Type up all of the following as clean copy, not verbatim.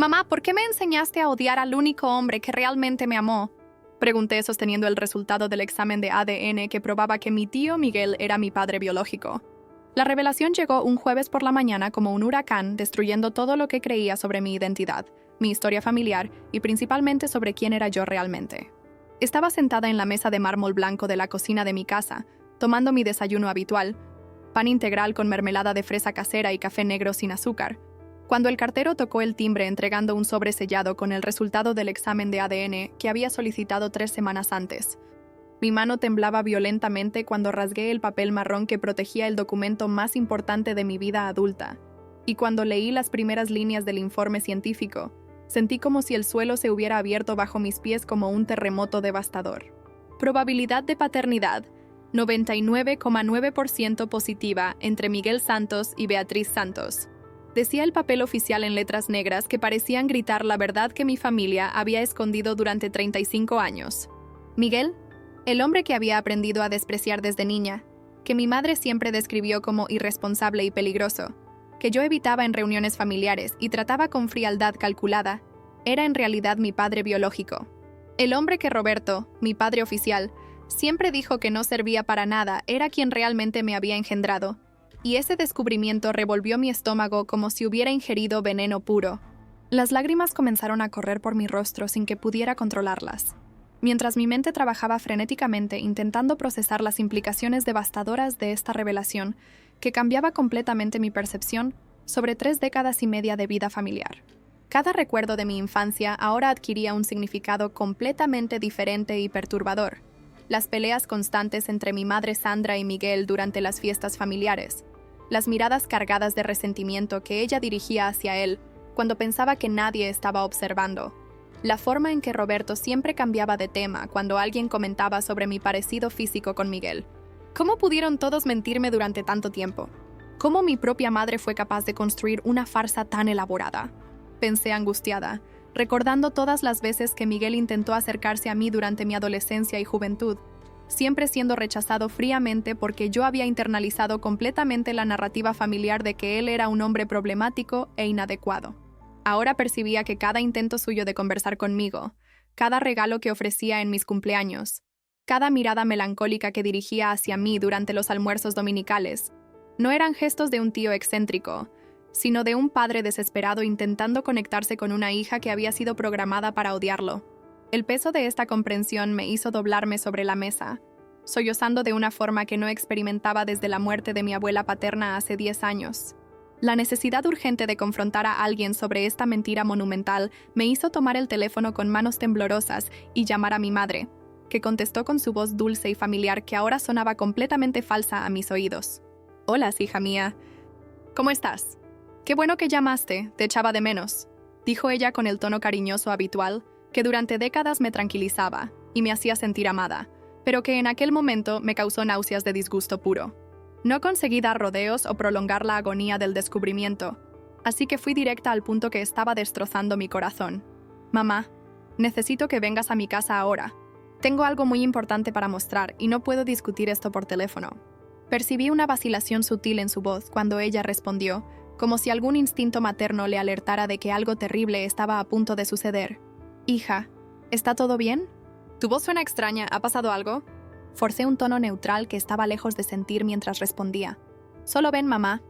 Mamá, ¿por qué me enseñaste a odiar al único hombre que realmente me amó? Pregunté sosteniendo el resultado del examen de ADN que probaba que mi tío Miguel era mi padre biológico. La revelación llegó un jueves por la mañana como un huracán, destruyendo todo lo que creía sobre mi identidad, mi historia familiar y principalmente sobre quién era yo realmente. Estaba sentada en la mesa de mármol blanco de la cocina de mi casa, tomando mi desayuno habitual, pan integral con mermelada de fresa casera y café negro sin azúcar, cuando el cartero tocó el timbre entregando un sobre sellado con el resultado del examen de ADN que había solicitado 3 semanas antes. Mi mano temblaba violentamente cuando rasgué el papel marrón que protegía el documento más importante de mi vida adulta, y cuando leí las primeras líneas del informe científico, sentí como si el suelo se hubiera abierto bajo mis pies como un terremoto devastador. Probabilidad de paternidad: 99,9% positiva entre Miguel Santos y Beatriz Santos. Decía el papel oficial en letras negras que parecían gritar la verdad que mi familia había escondido durante 35 años. Miguel, el hombre que había aprendido a despreciar desde niña, que mi madre siempre describió como irresponsable y peligroso, que yo evitaba en reuniones familiares y trataba con frialdad calculada, era en realidad mi padre biológico. El hombre que Roberto, mi padre oficial, siempre dijo que no servía para nada, era quien realmente me había engendrado, y ese descubrimiento revolvió mi estómago como si hubiera ingerido veneno puro. Las lágrimas comenzaron a correr por mi rostro sin que pudiera controlarlas, mientras mi mente trabajaba frenéticamente intentando procesar las implicaciones devastadoras de esta revelación que cambiaba completamente mi percepción sobre 3 décadas y media de vida familiar. Cada recuerdo de mi infancia ahora adquiría un significado completamente diferente y perturbador. Las peleas constantes entre mi madre Sandra y Miguel durante las fiestas familiares, las miradas cargadas de resentimiento que ella dirigía hacia él cuando pensaba que nadie estaba observando, la forma en que Roberto siempre cambiaba de tema cuando alguien comentaba sobre mi parecido físico con Miguel. ¿Cómo pudieron todos mentirme durante tanto tiempo? ¿Cómo mi propia madre fue capaz de construir una farsa tan elaborada? Pensé angustiada, recordando todas las veces que Miguel intentó acercarse a mí durante mi adolescencia y juventud, siempre siendo rechazado fríamente porque yo había internalizado completamente la narrativa familiar de que él era un hombre problemático e inadecuado. Ahora percibía que cada intento suyo de conversar conmigo, cada regalo que ofrecía en mis cumpleaños, cada mirada melancólica que dirigía hacia mí durante los almuerzos dominicales, no eran gestos de un tío excéntrico, sino de un padre desesperado intentando conectarse con una hija que había sido programada para odiarlo. El peso de esta comprensión me hizo doblarme sobre la mesa, sollozando de una forma que no experimentaba desde la muerte de mi abuela paterna hace 10 años. La necesidad urgente de confrontar a alguien sobre esta mentira monumental me hizo tomar el teléfono con manos temblorosas y llamar a mi madre, que contestó con su voz dulce y familiar que ahora sonaba completamente falsa a mis oídos. «Hola, hija mía. ¿Cómo estás? Qué bueno que llamaste, te echaba de menos», dijo ella con el tono cariñoso habitual, que durante décadas me tranquilizaba y me hacía sentir amada, pero que en aquel momento me causó náuseas de disgusto puro. No conseguí dar rodeos o prolongar la agonía del descubrimiento, así que fui directa al punto que estaba destrozando mi corazón. «Mamá, necesito que vengas a mi casa ahora. Tengo algo muy importante para mostrar y no puedo discutir esto por teléfono». Percibí una vacilación sutil en su voz cuando ella respondió, como si algún instinto materno le alertara de que algo terrible estaba a punto de suceder. «Hija, ¿está todo bien? Tu voz suena extraña, ¿ha pasado algo?» Forcé un tono neutral que estaba lejos de sentir mientras respondía. «Solo ven, mamá.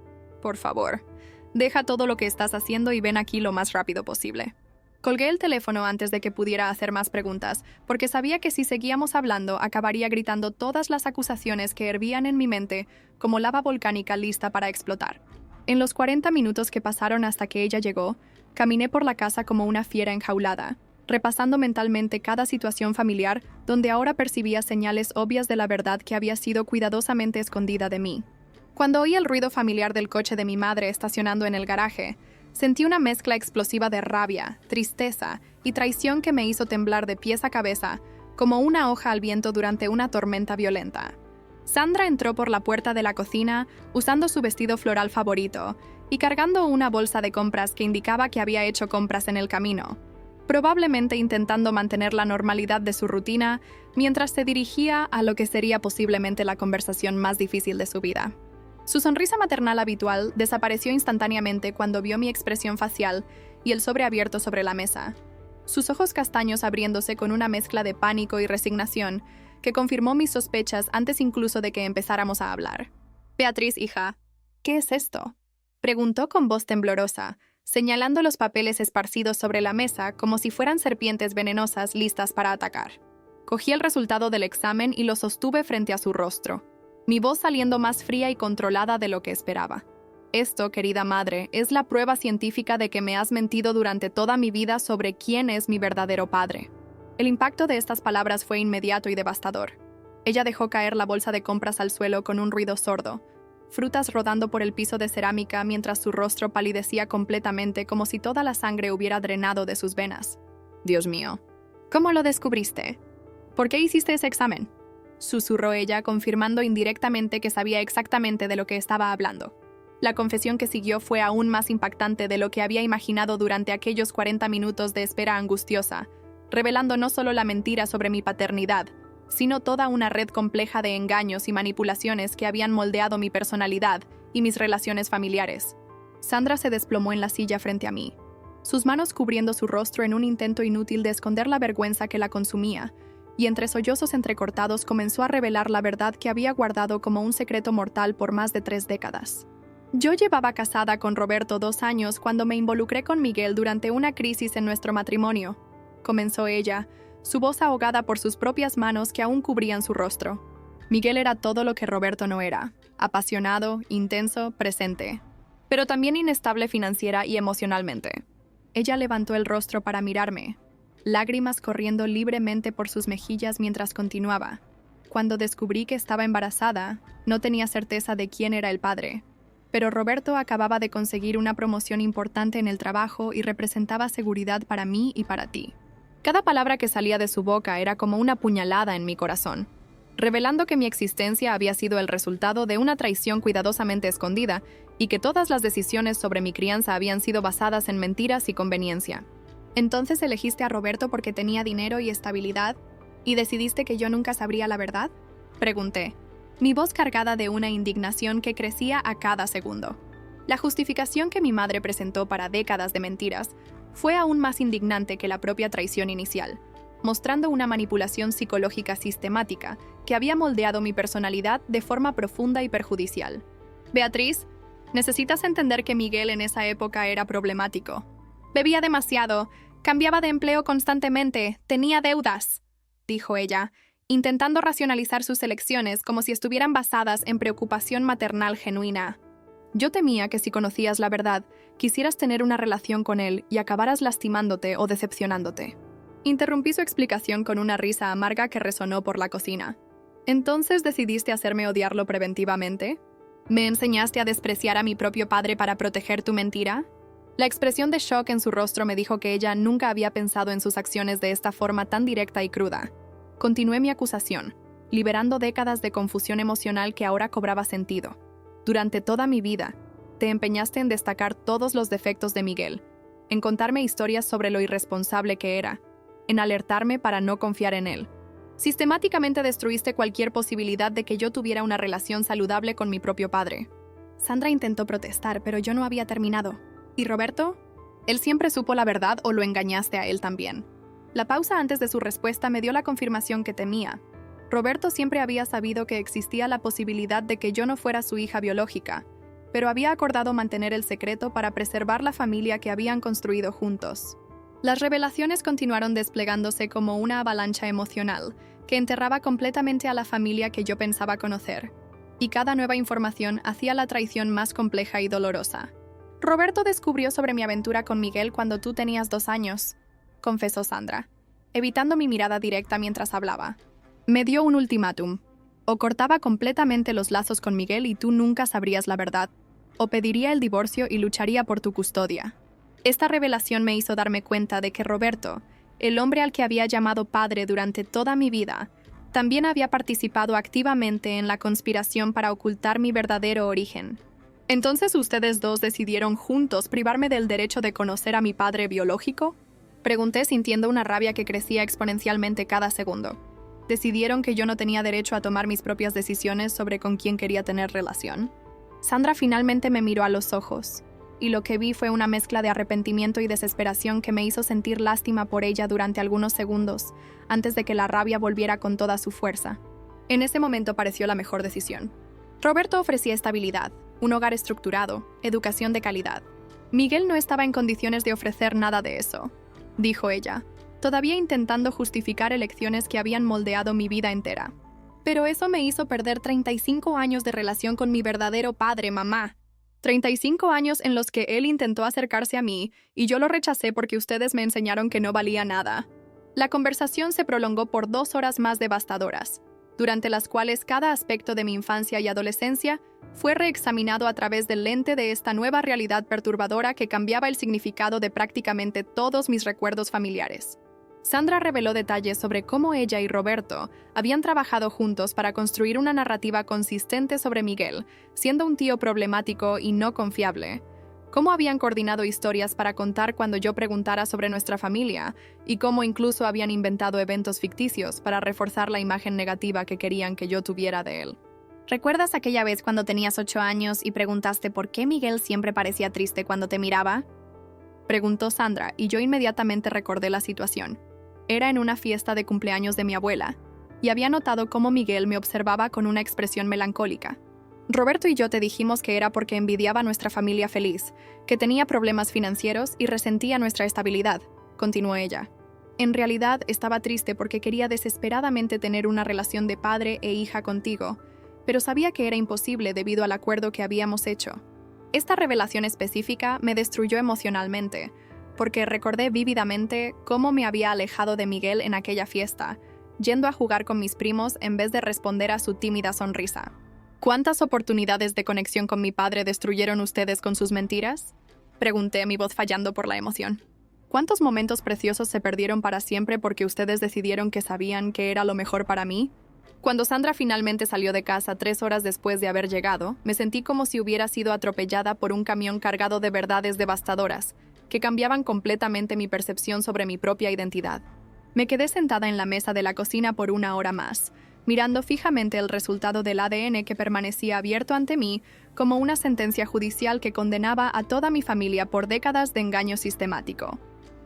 Por favor, deja todo lo que estás haciendo y ven aquí lo más rápido posible». Colgué el teléfono antes de que pudiera hacer más preguntas, porque sabía que si seguíamos hablando acabaría gritando todas las acusaciones que hervían en mi mente como lava volcánica lista para explotar. En los 40 minutos que pasaron hasta que ella llegó, caminé por la casa como una fiera enjaulada, repasando mentalmente cada situación familiar donde ahora percibía señales obvias de la verdad que había sido cuidadosamente escondida de mí. Cuando oí el ruido familiar del coche de mi madre estacionando en el garaje, sentí una mezcla explosiva de rabia, tristeza y traición que me hizo temblar de pies a cabeza, como una hoja al viento durante una tormenta violenta. Sandra entró por la puerta de la cocina usando su vestido floral favorito y cargando una bolsa de compras que indicaba que había hecho compras en el camino, probablemente intentando mantener la normalidad de su rutina mientras se dirigía a lo que sería posiblemente la conversación más difícil de su vida. Su sonrisa maternal habitual desapareció instantáneamente cuando vio mi expresión facial y el sobre abierto sobre la mesa. Sus ojos castaños abriéndose con una mezcla de pánico y resignación que confirmó mis sospechas antes incluso de que empezáramos a hablar. «Beatriz, hija, ¿qué es esto?», preguntó con voz temblorosa, señalando los papeles esparcidos sobre la mesa como si fueran serpientes venenosas listas para atacar. Cogí el resultado del examen y lo sostuve frente a su rostro, mi voz saliendo más fría y controlada de lo que esperaba. «Esto, querida madre, es la prueba científica de que me has mentido durante toda mi vida sobre quién es mi verdadero padre». El impacto de estas palabras fue inmediato y devastador. Ella dejó caer la bolsa de compras al suelo con un ruido sordo, frutas rodando por el piso de cerámica mientras su rostro palidecía completamente como si toda la sangre hubiera drenado de sus venas. «Dios mío, ¿cómo lo descubriste? ¿Por qué hiciste ese examen?», susurró ella, confirmando indirectamente que sabía exactamente de lo que estaba hablando. La confesión que siguió fue aún más impactante de lo que había imaginado durante aquellos 40 minutos de espera angustiosa, revelando no solo la mentira sobre mi paternidad, sino toda una red compleja de engaños y manipulaciones que habían moldeado mi personalidad y mis relaciones familiares. Sandra se desplomó en la silla frente a mí, sus manos cubriendo su rostro en un intento inútil de esconder la vergüenza que la consumía, y entre sollozos entrecortados comenzó a revelar la verdad que había guardado como un secreto mortal por más de 3 décadas. «Yo llevaba casada con Roberto 2 años cuando me involucré con Miguel durante una crisis en nuestro matrimonio», comenzó ella, su voz ahogada por sus propias manos que aún cubrían su rostro. Miguel era todo lo que Roberto no era: apasionado, intenso, presente, pero también inestable financiera y emocionalmente. Ella levantó el rostro para mirarme, lágrimas corriendo libremente por sus mejillas mientras continuaba. «Cuando descubrí que estaba embarazada, no tenía certeza de quién era el padre. Pero Roberto acababa de conseguir una promoción importante en el trabajo y representaba seguridad para mí y para ti». Cada palabra que salía de su boca era como una puñalada en mi corazón, revelando que mi existencia había sido el resultado de una traición cuidadosamente escondida y que todas las decisiones sobre mi crianza habían sido basadas en mentiras y conveniencia. «¿Entonces elegiste a Roberto porque tenía dinero y estabilidad y decidiste que yo nunca sabría la verdad?», pregunté, mi voz cargada de una indignación que crecía a cada segundo. La justificación que mi madre presentó para décadas de mentiras fue aún más indignante que la propia traición inicial, mostrando una manipulación psicológica sistemática que había moldeado mi personalidad de forma profunda y perjudicial. «Beatriz, necesitas entender que Miguel en esa época era problemático. Bebía demasiado, cambiaba de empleo constantemente, tenía deudas», dijo ella, intentando racionalizar sus elecciones como si estuvieran basadas en preocupación maternal genuina. «Yo temía que si conocías la verdad, quisieras tener una relación con él y acabaras lastimándote o decepcionándote». Interrumpí su explicación con una risa amarga que resonó por la cocina. «¿Entonces decidiste hacerme odiarlo preventivamente? ¿Me enseñaste a despreciar a mi propio padre para proteger tu mentira?». La expresión de shock en su rostro me dijo que ella nunca había pensado en sus acciones de esta forma tan directa y cruda. Continué mi acusación, liberando décadas de confusión emocional que ahora cobraba sentido. «Durante toda mi vida, te empeñaste en destacar todos los defectos de Miguel, en contarme historias sobre lo irresponsable que era, en alertarme para no confiar en él. Sistemáticamente destruiste cualquier posibilidad de que yo tuviera una relación saludable con mi propio padre». Sandra intentó protestar, pero yo no había terminado. «¿Y Roberto? ¿Él siempre supo la verdad o lo engañaste a él también?». La pausa antes de su respuesta me dio la confirmación que temía. Roberto siempre había sabido que existía la posibilidad de que yo no fuera su hija biológica, pero había acordado mantener el secreto para preservar la familia que habían construido juntos. Las revelaciones continuaron desplegándose como una avalancha emocional que enterraba completamente a la familia que yo pensaba conocer, y cada nueva información hacía la traición más compleja y dolorosa. «Roberto descubrió sobre mi aventura con Miguel cuando tú tenías 2 años», confesó Sandra, evitando mi mirada directa mientras hablaba. «Me dio un ultimátum. O cortaba completamente los lazos con Miguel y tú nunca sabrías la verdad, o pediría el divorcio y lucharía por tu custodia». Esta revelación me hizo darme cuenta de que Roberto, el hombre al que había llamado padre durante toda mi vida, también había participado activamente en la conspiración para ocultar mi verdadero origen. «¿Entonces ustedes dos decidieron juntos privarme del derecho de conocer a mi padre biológico?», pregunté sintiendo una rabia que crecía exponencialmente cada segundo. ¿Decidieron que yo no tenía derecho a tomar mis propias decisiones sobre con quién quería tener relación? Sandra finalmente me miró a los ojos. y lo que vi fue una mezcla de arrepentimiento y desesperación que me hizo sentir lástima por ella durante algunos segundos, antes de que la rabia volviera con toda su fuerza. En ese momento pareció la mejor decisión. Roberto ofrecía estabilidad, un hogar estructurado, educación de calidad. Miguel no estaba en condiciones de ofrecer nada de eso, dijo ella, todavía intentando justificar elecciones que habían moldeado mi vida entera. Pero eso me hizo perder 35 años de relación con mi verdadero padre, mamá. 35 años en los que él intentó acercarse a mí y yo lo rechacé porque ustedes me enseñaron que no valía nada. La conversación se prolongó por 2 horas más devastadoras, durante las cuales cada aspecto de mi infancia y adolescencia fue reexaminado a través del lente de esta nueva realidad perturbadora que cambiaba el significado de prácticamente todos mis recuerdos familiares. Sandra reveló detalles sobre cómo ella y Roberto habían trabajado juntos para construir una narrativa consistente sobre Miguel, siendo un tío problemático y no confiable. Cómo habían coordinado historias para contar cuando yo preguntara sobre nuestra familia, y cómo incluso habían inventado eventos ficticios para reforzar la imagen negativa que querían que yo tuviera de él. ¿Recuerdas aquella vez cuando tenías 8 años y preguntaste por qué Miguel siempre parecía triste cuando te miraba? Preguntó Sandra, y yo inmediatamente recordé la situación. Era en una fiesta de cumpleaños de mi abuela, y había notado cómo Miguel me observaba con una expresión melancólica. Roberto y yo te dijimos que era porque envidiaba a nuestra familia feliz, que tenía problemas financieros y resentía nuestra estabilidad, continuó ella. En realidad estaba triste porque quería desesperadamente tener una relación de padre e hija contigo, pero sabía que era imposible debido al acuerdo que habíamos hecho. Esta revelación específica me destruyó emocionalmente, porque recordé vívidamente cómo me había alejado de Miguel en aquella fiesta, yendo a jugar con mis primos en vez de responder a su tímida sonrisa. ¿Cuántas oportunidades de conexión con mi padre destruyeron ustedes con sus mentiras? Pregunté, mi voz fallando por la emoción. ¿Cuántos momentos preciosos se perdieron para siempre porque ustedes decidieron que sabían que era lo mejor para mí? Cuando Sandra finalmente salió de casa 3 horas después de haber llegado, me sentí como si hubiera sido atropellada por un camión cargado de verdades devastadoras, que cambiaban completamente mi percepción sobre mi propia identidad. Me quedé sentada en la mesa de la cocina por 1 hora más, mirando fijamente el resultado del ADN que permanecía abierto ante mí como una sentencia judicial que condenaba a toda mi familia por décadas de engaño sistemático.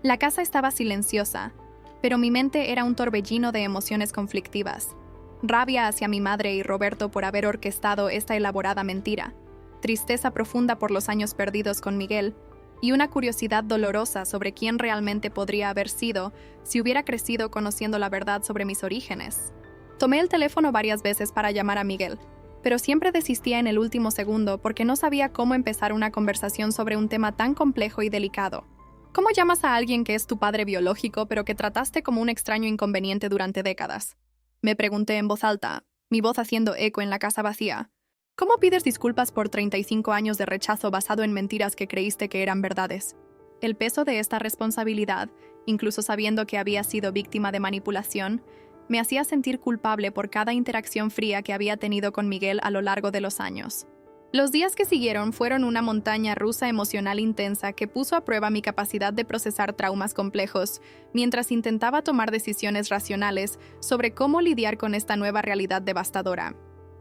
La casa estaba silenciosa, pero mi mente era un torbellino de emociones conflictivas. Rabia hacia mi madre y Roberto por haber orquestado esta elaborada mentira, tristeza profunda por los años perdidos con Miguel, y una curiosidad dolorosa sobre quién realmente podría haber sido si hubiera crecido conociendo la verdad sobre mis orígenes. Tomé el teléfono varias veces para llamar a Miguel, pero siempre desistía en el último segundo porque no sabía cómo empezar una conversación sobre un tema tan complejo y delicado. ¿Cómo llamas a alguien que es tu padre biológico pero que trataste como un extraño inconveniente durante décadas? Me pregunté en voz alta, mi voz haciendo eco en la casa vacía. ¿Cómo pides disculpas por 35 años de rechazo basado en mentiras que creíste que eran verdades? El peso de esta responsabilidad, incluso sabiendo que había sido víctima de manipulación, me hacía sentir culpable por cada interacción fría que había tenido con Miguel a lo largo de los años. Los días que siguieron fueron una montaña rusa emocional intensa que puso a prueba mi capacidad de procesar traumas complejos, mientras intentaba tomar decisiones racionales sobre cómo lidiar con esta nueva realidad devastadora.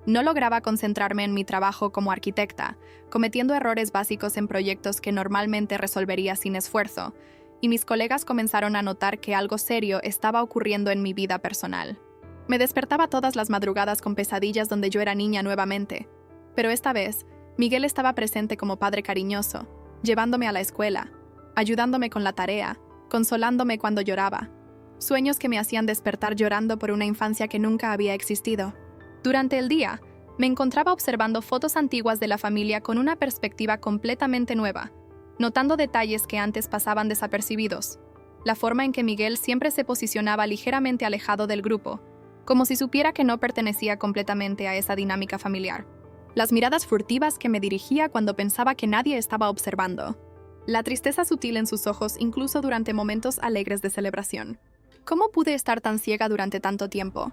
No lograba concentrarme en mi trabajo como arquitecta, cometiendo errores básicos en proyectos que normalmente resolvería sin esfuerzo, y mis colegas comenzaron a notar que algo serio estaba ocurriendo en mi vida personal. Me despertaba todas las madrugadas con pesadillas donde yo era niña nuevamente, pero esta vez, Miguel estaba presente como padre cariñoso, llevándome a la escuela, ayudándome con la tarea, consolándome cuando lloraba, sueños que me hacían despertar llorando por una infancia que nunca había existido. Durante el día, me encontraba observando fotos antiguas de la familia con una perspectiva completamente nueva, notando detalles que antes pasaban desapercibidos. La forma en que Miguel siempre se posicionaba ligeramente alejado del grupo, como si supiera que no pertenecía completamente a esa dinámica familiar. Las miradas furtivas que me dirigía cuando pensaba que nadie estaba observando. La tristeza sutil en sus ojos incluso durante momentos alegres de celebración. ¿Cómo pude estar tan ciega durante tanto tiempo?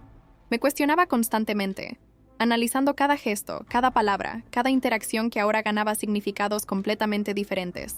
Me cuestionaba constantemente, analizando cada gesto, cada palabra, cada interacción que ahora ganaba significados completamente diferentes.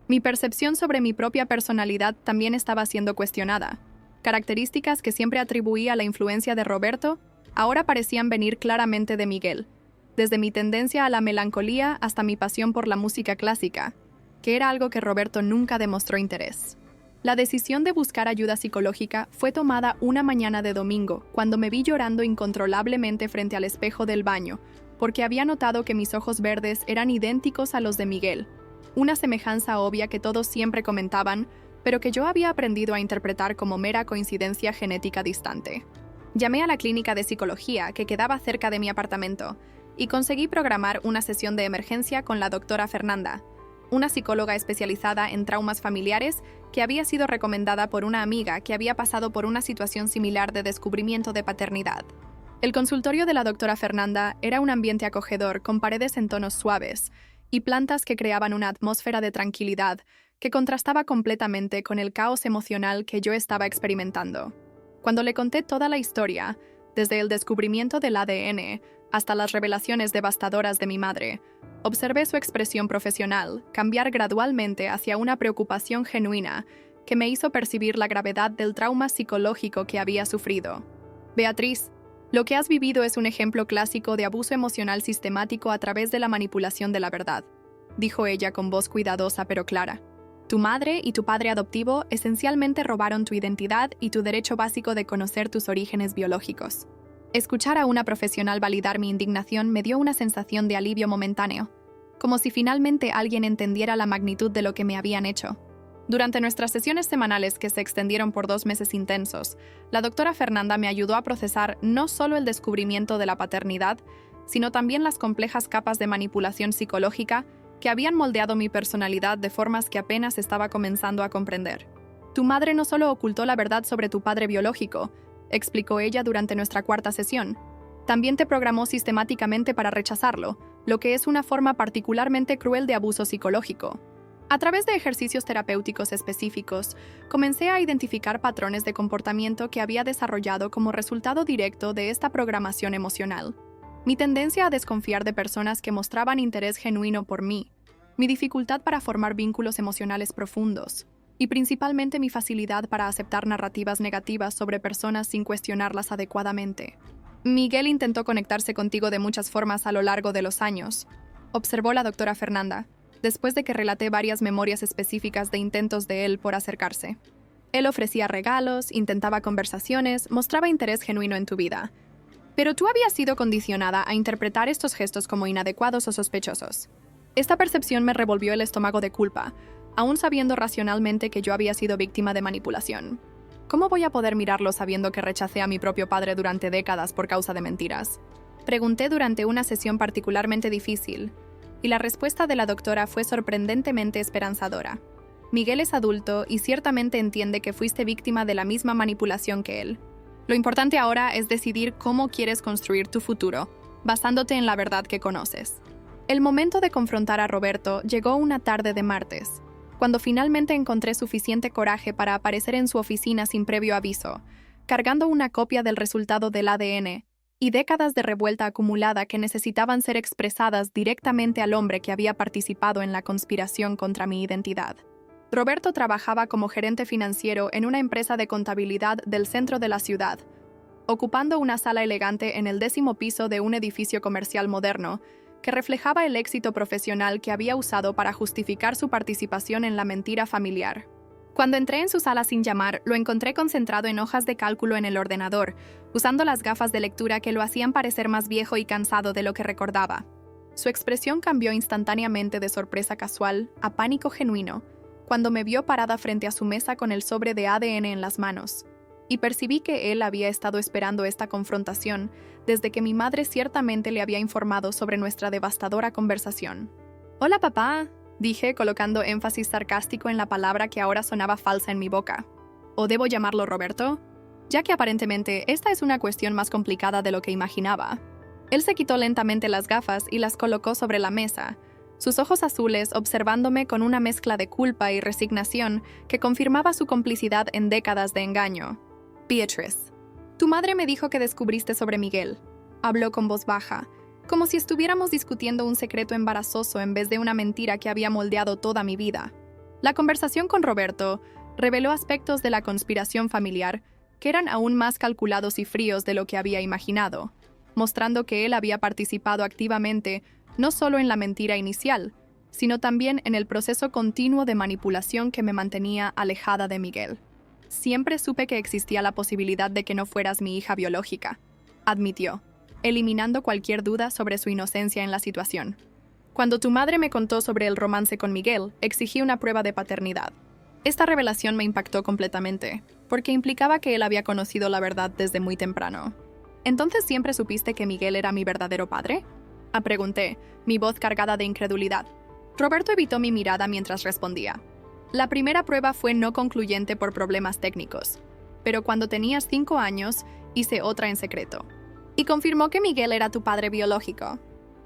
Mi percepción sobre mi propia personalidad también estaba siendo cuestionada. Características que siempre atribuía a la influencia de Roberto, ahora parecían venir claramente de Miguel, desde mi tendencia a la melancolía hasta mi pasión por la música clásica. que era algo que Roberto nunca demostró interés. La decisión de buscar ayuda psicológica fue tomada una mañana de domingo, cuando me vi llorando incontrolablemente frente al espejo del baño, porque había notado que mis ojos verdes eran idénticos a los de Miguel, una semejanza obvia que todos siempre comentaban, pero que yo había aprendido a interpretar como mera coincidencia genética distante. Llamé a la clínica de psicología, que quedaba cerca de mi apartamento, y conseguí programar una sesión de emergencia con la doctora Fernanda, una psicóloga especializada en traumas familiares que había sido recomendada por una amiga que había pasado por una situación similar de descubrimiento de paternidad. El consultorio de la doctora Fernanda era un ambiente acogedor con paredes en tonos suaves y plantas que creaban una atmósfera de tranquilidad que contrastaba completamente con el caos emocional que yo estaba experimentando. Cuando le conté toda la historia, desde el descubrimiento del ADN hasta las revelaciones devastadoras de mi madre, observé su expresión profesional cambiar gradualmente hacia una preocupación genuina que me hizo percibir la gravedad del trauma psicológico que había sufrido. Beatriz, lo que has vivido es un ejemplo clásico de abuso emocional sistemático a través de la manipulación de la verdad, dijo ella con voz cuidadosa pero clara. Tu madre y tu padre adoptivo esencialmente robaron tu identidad y tu derecho básico de conocer tus orígenes biológicos. Escuchar a una profesional validar mi indignación me dio una sensación de alivio momentáneo, como si finalmente alguien entendiera la magnitud de lo que me habían hecho. Durante nuestras sesiones semanales, que se extendieron por 2 meses intensos, la doctora Fernanda me ayudó a procesar no solo el descubrimiento de la paternidad, sino también las complejas capas de manipulación psicológica que habían moldeado mi personalidad de formas que apenas estaba comenzando a comprender. Tu madre no solo ocultó la verdad sobre tu padre biológico, explicó ella durante nuestra 4ª sesión, también te programó sistemáticamente para rechazarlo, lo que es una forma particularmente cruel de abuso psicológico. A través de ejercicios terapéuticos específicos, comencé a identificar patrones de comportamiento que había desarrollado como resultado directo de esta programación emocional. Mi tendencia a desconfiar de personas que mostraban interés genuino por mí, mi dificultad para formar vínculos emocionales profundos, y principalmente mi facilidad para aceptar narrativas negativas sobre personas sin cuestionarlas adecuadamente. Miguel intentó conectarse contigo de muchas formas a lo largo de los años, observó la doctora Fernanda, después de que relaté varias memorias específicas de intentos de él por acercarse. Él ofrecía regalos, intentaba conversaciones, mostraba interés genuino en tu vida. Pero tú habías sido condicionada a interpretar estos gestos como inadecuados o sospechosos. Esta percepción me revolvió el estómago de culpa, aún sabiendo racionalmente que yo había sido víctima de manipulación. ¿Cómo voy a poder mirarlo sabiendo que rechacé a mi propio padre durante décadas por causa de mentiras? Pregunté durante una sesión particularmente difícil, y la respuesta de la doctora fue sorprendentemente esperanzadora. Miguel es adulto y ciertamente entiende que fuiste víctima de la misma manipulación que él. Lo importante ahora es decidir cómo quieres construir tu futuro, basándote en la verdad que conoces. El momento de confrontar a Roberto llegó una tarde de martes, cuando finalmente encontré suficiente coraje para aparecer en su oficina sin previo aviso, cargando una copia del resultado del ADN y décadas de revuelta acumulada que necesitaban ser expresadas directamente al hombre que había participado en la conspiración contra mi identidad. Roberto trabajaba como gerente financiero en una empresa de contabilidad del centro de la ciudad, ocupando una sala elegante en el 10º piso de un edificio comercial moderno que reflejaba el éxito profesional que había usado para justificar su participación en la mentira familiar. Cuando entré en su sala sin llamar, lo encontré concentrado en hojas de cálculo en el ordenador, usando las gafas de lectura que lo hacían parecer más viejo y cansado de lo que recordaba. Su expresión cambió instantáneamente de sorpresa casual a pánico genuino, cuando me vio parada frente a su mesa con el sobre de ADN en las manos, y percibí que él había estado esperando esta confrontación desde que mi madre ciertamente le había informado sobre nuestra devastadora conversación. «Hola, papá», dije, colocando énfasis sarcástico en la palabra que ahora sonaba falsa en mi boca. ¿O debo llamarlo Roberto? Ya que aparentemente esta es una cuestión más complicada de lo que imaginaba. Él se quitó lentamente las gafas y las colocó sobre la mesa, sus ojos azules observándome con una mezcla de culpa y resignación que confirmaba su complicidad en décadas de engaño. «Beatriz, tu madre me dijo que descubriste sobre Miguel», habló con voz baja, como si estuviéramos discutiendo un secreto embarazoso en vez de una mentira que había moldeado toda mi vida. La conversación con Roberto reveló aspectos de la conspiración familiar que eran aún más calculados y fríos de lo que había imaginado, mostrando que él había participado activamente no solo en la mentira inicial, sino también en el proceso continuo de manipulación que me mantenía alejada de Miguel. Siempre supe que existía la posibilidad de que no fueras mi hija biológica, admitió, eliminando cualquier duda sobre su inocencia en la situación. Cuando tu madre me contó sobre el romance con Miguel, exigí una prueba de paternidad. Esta revelación me impactó completamente, porque implicaba que él había conocido la verdad desde muy temprano. ¿Entonces siempre supiste que Miguel era mi verdadero padre? Pregunté, mi voz cargada de incredulidad. Roberto evitó mi mirada mientras respondía. La primera prueba fue no concluyente por problemas técnicos, pero cuando tenías 5 años, hice otra en secreto. Y confirmó que Miguel era tu padre biológico.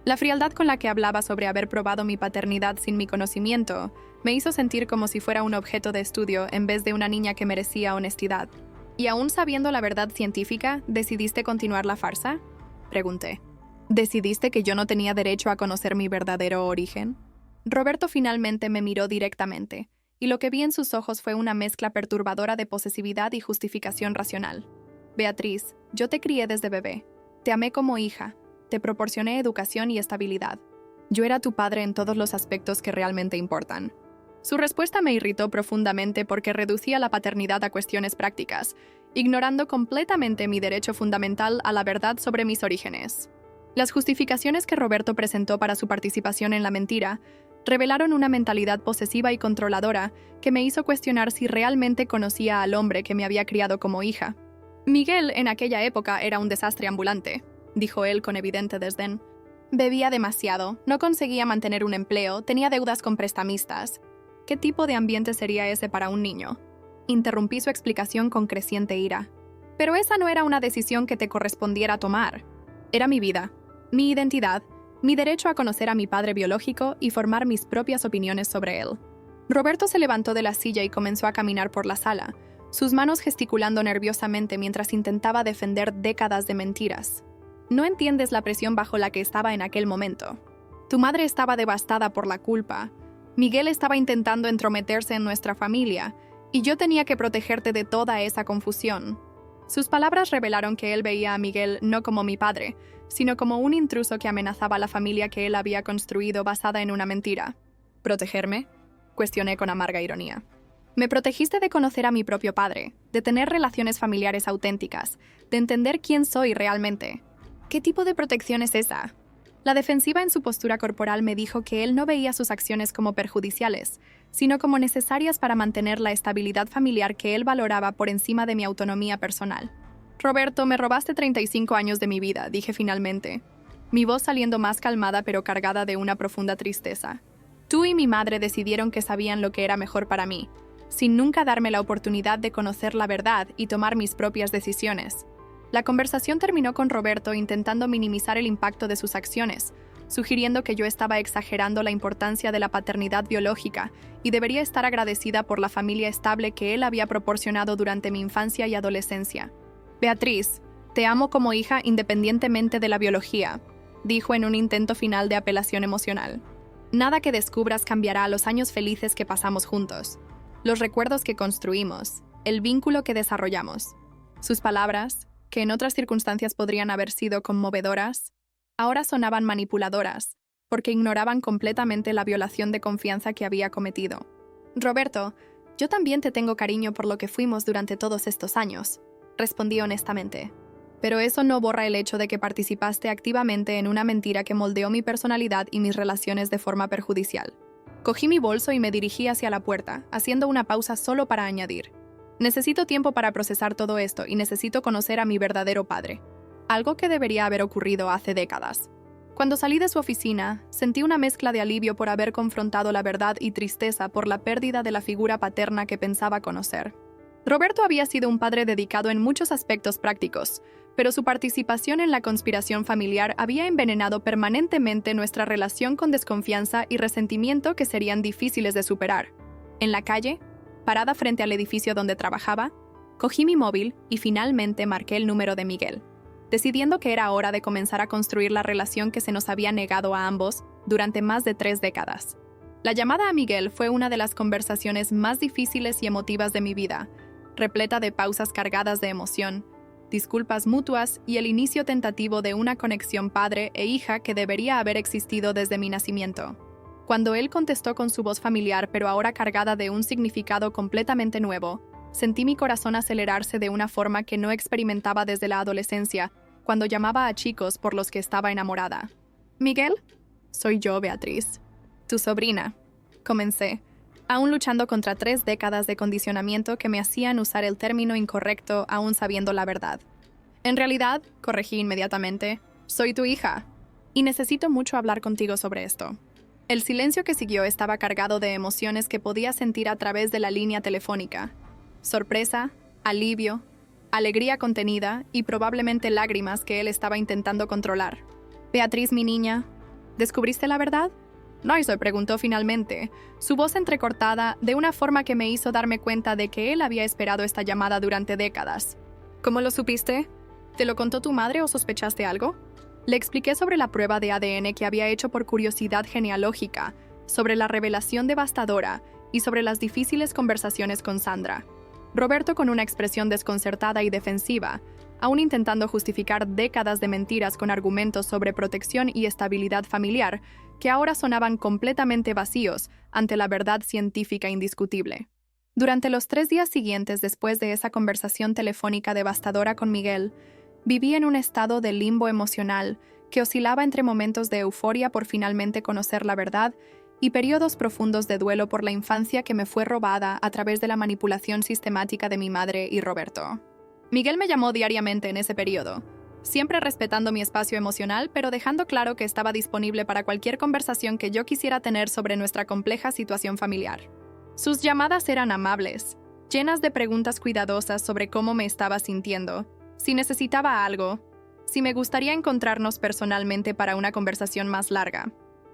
La frialdad con la que hablaba sobre haber probado mi paternidad sin mi conocimiento me hizo sentir como si fuera un objeto de estudio en vez de una niña que merecía honestidad. ¿Y aún sabiendo la verdad científica, decidiste continuar la farsa? Pregunté. ¿Decidiste que yo no tenía derecho a conocer mi verdadero origen? Roberto finalmente me miró directamente, y lo que vi en sus ojos fue una mezcla perturbadora de posesividad y justificación racional. Beatriz, yo te crié desde bebé. Te amé como hija. Te proporcioné educación y estabilidad. Yo era tu padre en todos los aspectos que realmente importan. Su respuesta me irritó profundamente porque reducía la paternidad a cuestiones prácticas, ignorando completamente mi derecho fundamental a la verdad sobre mis orígenes. Las justificaciones que Roberto presentó para su participación en la mentira revelaron una mentalidad posesiva y controladora que me hizo cuestionar si realmente conocía al hombre que me había criado como hija. Miguel en aquella época era un desastre ambulante, dijo él con evidente desdén. Bebía demasiado, no conseguía mantener un empleo, tenía deudas con prestamistas. ¿Qué tipo de ambiente sería ese para un niño? Interrumpí su explicación con creciente ira. Pero esa no era una decisión que te correspondiera tomar. Era mi vida, mi identidad, mi derecho a conocer a mi padre biológico y formar mis propias opiniones sobre él. Roberto se levantó de la silla y comenzó a caminar por la sala, sus manos gesticulando nerviosamente mientras intentaba defender décadas de mentiras. No entiendes la presión bajo la que estaba en aquel momento. Tu madre estaba devastada por la culpa. Miguel estaba intentando entrometerse en nuestra familia, y yo tenía que protegerte de toda esa confusión. Sus palabras revelaron que él veía a Miguel no como mi padre, sino como un intruso que amenazaba a la familia que él había construido basada en una mentira. ¿Protegerme?, cuestioné con amarga ironía. Me protegiste de conocer a mi propio padre, de tener relaciones familiares auténticas, de entender quién soy realmente. ¿Qué tipo de protección es esa? La defensiva en su postura corporal me dijo que él no veía sus acciones como perjudiciales, sino como necesarias para mantener la estabilidad familiar que él valoraba por encima de mi autonomía personal. Roberto, me robaste 35 años de mi vida, dije finalmente, mi voz saliendo más calmada pero cargada de una profunda tristeza. Tú y mi madre decidieron que sabían lo que era mejor para mí, sin nunca darme la oportunidad de conocer la verdad y tomar mis propias decisiones. La conversación terminó con Roberto intentando minimizar el impacto de sus acciones, sugiriendo que yo estaba exagerando la importancia de la paternidad biológica y debería estar agradecida por la familia estable que él había proporcionado durante mi infancia y adolescencia. Beatriz, te amo como hija independientemente de la biología, dijo en un intento final de apelación emocional. Nada que descubras cambiará los años felices que pasamos juntos, los recuerdos que construimos, el vínculo que desarrollamos. Sus palabras, que en otras circunstancias podrían haber sido conmovedoras, ahora sonaban manipuladoras, porque ignoraban completamente la violación de confianza que había cometido. Roberto, yo también te tengo cariño por lo que fuimos durante todos estos años, respondí honestamente. Pero eso no borra el hecho de que participaste activamente en una mentira que moldeó mi personalidad y mis relaciones de forma perjudicial. Cogí mi bolso y me dirigí hacia la puerta, haciendo una pausa solo para añadir. Necesito tiempo para procesar todo esto y necesito conocer a mi verdadero padre. Algo que debería haber ocurrido hace décadas. Cuando salí de su oficina, sentí una mezcla de alivio por haber confrontado la verdad y tristeza por la pérdida de la figura paterna que pensaba conocer. Roberto había sido un padre dedicado en muchos aspectos prácticos, pero su participación en la conspiración familiar había envenenado permanentemente nuestra relación con desconfianza y resentimiento que serían difíciles de superar. En la calle, parada frente al edificio donde trabajaba, cogí mi móvil y finalmente marqué el número de Miguel, decidiendo que era hora de comenzar a construir la relación que se nos había negado a ambos durante más de 3 décadas. La llamada a Miguel fue una de las conversaciones más difíciles y emotivas de mi vida, repleta de pausas cargadas de emoción, disculpas mutuas y el inicio tentativo de una conexión padre e hija que debería haber existido desde mi nacimiento. Cuando él contestó con su voz familiar, pero ahora cargada de un significado completamente nuevo, sentí mi corazón acelerarse de una forma que no experimentaba desde la adolescencia, cuando llamaba a chicos por los que estaba enamorada. «Miguel, soy yo, Beatriz, tu sobrina», comencé, aún luchando contra 3 décadas de condicionamiento que me hacían usar el término incorrecto aún sabiendo la verdad. «En realidad», corregí inmediatamente, «soy tu hija, y necesito mucho hablar contigo sobre esto». El silencio que siguió estaba cargado de emociones que podía sentir a través de la línea telefónica. Sorpresa, alivio, alegría contenida y probablemente lágrimas que él estaba intentando controlar. «Beatriz, mi niña, ¿descubriste la verdad?», Noiser preguntó finalmente, su voz entrecortada de una forma que me hizo darme cuenta de que él había esperado esta llamada durante décadas. «¿Cómo lo supiste? ¿Te lo contó tu madre o sospechaste algo?». Le expliqué sobre la prueba de ADN que había hecho por curiosidad genealógica, sobre la revelación devastadora y sobre las difíciles conversaciones con Sandra. Roberto, con una expresión desconcertada y defensiva, aún intentando justificar décadas de mentiras con argumentos sobre protección y estabilidad familiar, que ahora sonaban completamente vacíos ante la verdad científica indiscutible. Durante los 3 días siguientes después de esa conversación telefónica devastadora con Miguel, viví en un estado de limbo emocional que oscilaba entre momentos de euforia por finalmente conocer la verdad y periodos profundos de duelo por la infancia que me fue robada a través de la manipulación sistemática de mi madre y Roberto. Miguel me llamó diariamente en ese periodo, siempre respetando mi espacio emocional, pero dejando claro que estaba disponible para cualquier conversación que yo quisiera tener sobre nuestra compleja situación familiar. Sus llamadas eran amables, llenas de preguntas cuidadosas sobre cómo me estaba sintiendo, si necesitaba algo, si me gustaría encontrarnos personalmente para una conversación más larga.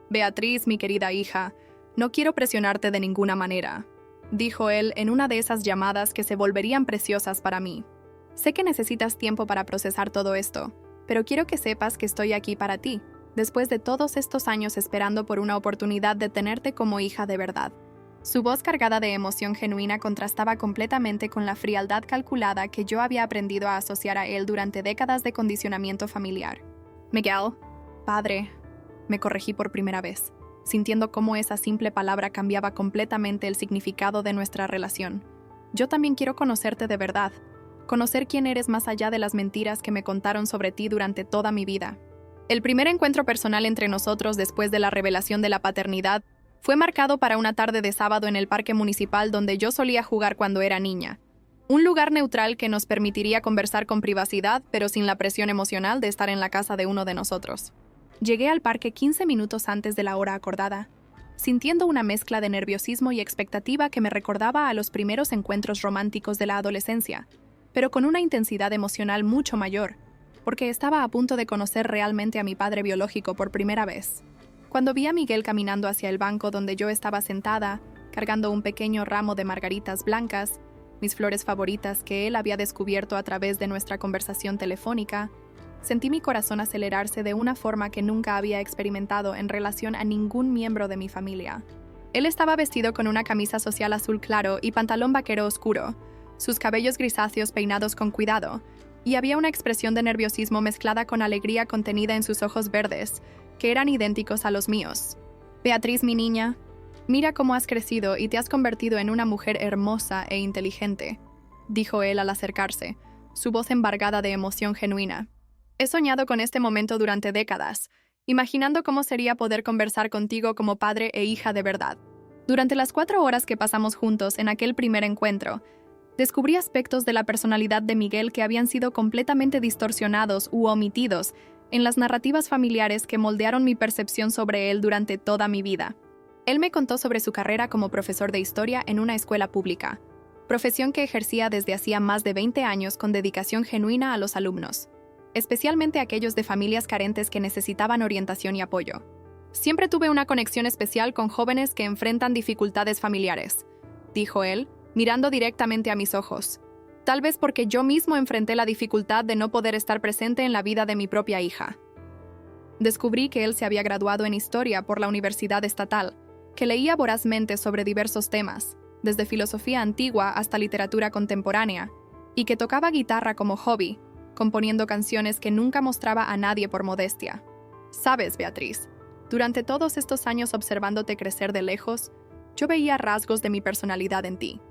«Beatriz, mi querida hija, no quiero presionarte de ninguna manera», dijo él en una de esas llamadas que se volverían preciosas para mí. «Sé que necesitas tiempo para procesar todo esto, pero quiero que sepas que estoy aquí para ti, después de todos estos años esperando por una oportunidad de tenerte como hija de verdad». Su voz cargada de emoción genuina contrastaba completamente con la frialdad calculada que yo había aprendido a asociar a él durante décadas de condicionamiento familiar. «Miguel, padre», me corregí por primera vez, sintiendo cómo esa simple palabra cambiaba completamente el significado de nuestra relación. «Yo también quiero conocerte de verdad, conocer quién eres más allá de las mentiras que me contaron sobre ti durante toda mi vida». El primer encuentro personal entre nosotros después de la revelación de la paternidad fue marcado para una tarde de sábado en el parque municipal donde yo solía jugar cuando era niña. Un lugar neutral que nos permitiría conversar con privacidad, pero sin la presión emocional de estar en la casa de uno de nosotros. Llegué al parque 15 minutos antes de la hora acordada, sintiendo una mezcla de nerviosismo y expectativa que me recordaba a los primeros encuentros románticos de la adolescencia, pero con una intensidad emocional mucho mayor, porque estaba a punto de conocer realmente a mi padre biológico por primera vez. Cuando vi a Miguel caminando hacia el banco donde yo estaba sentada, cargando un pequeño ramo de margaritas blancas, mis flores favoritas que él había descubierto a través de nuestra conversación telefónica, sentí mi corazón acelerarse de una forma que nunca había experimentado en relación a ningún miembro de mi familia. Él estaba vestido con una camisa social azul claro y pantalón vaquero oscuro, sus cabellos grisáceos peinados con cuidado, y había una expresión de nerviosismo mezclada con alegría contenida en sus ojos verdes, que eran idénticos a los míos. «Beatriz, mi niña, mira cómo has crecido y te has convertido en una mujer hermosa e inteligente», dijo él al acercarse, su voz embargada de emoción genuina. «He soñado con este momento durante décadas, imaginando cómo sería poder conversar contigo como padre e hija de verdad. Durante las 4 horas que pasamos juntos en aquel primer encuentro, descubrí aspectos de la personalidad de Miguel que habían sido completamente distorsionados u omitidos en las narrativas familiares que moldearon mi percepción sobre él durante toda mi vida. Él me contó sobre su carrera como profesor de historia en una escuela pública, profesión que ejercía desde hacía más de 20 años con dedicación genuina a los alumnos, especialmente aquellos de familias carentes que necesitaban orientación y apoyo. «Siempre tuve una conexión especial con jóvenes que enfrentan dificultades familiares», dijo él, mirando directamente a mis ojos. «Tal vez porque yo mismo enfrenté la dificultad de no poder estar presente en la vida de mi propia hija». Descubrí que él se había graduado en Historia por la Universidad Estatal, que leía vorazmente sobre diversos temas, desde filosofía antigua hasta literatura contemporánea, y que tocaba guitarra como hobby, componiendo canciones que nunca mostraba a nadie por modestia. «Sabes, Beatriz, Durante todos estos años observándote crecer de lejos, yo veía rasgos de mi personalidad en ti.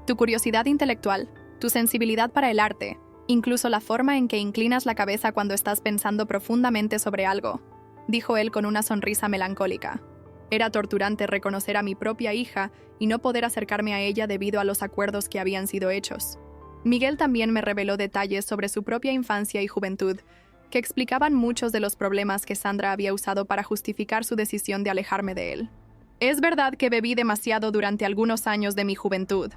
Tu curiosidad intelectual, tu sensibilidad para el arte, incluso la forma en que inclinas la cabeza cuando estás pensando profundamente sobre algo, dijo él con una sonrisa melancólica. Era torturante reconocer a mi propia hija y no poder acercarme a ella debido a los acuerdos que habían sido hechos. Miguel también me reveló detalles sobre su propia infancia y juventud, que explicaban muchos de los problemas que Sandra había usado para justificar su decisión de alejarme de él. Es verdad que bebí demasiado durante algunos años de mi juventud,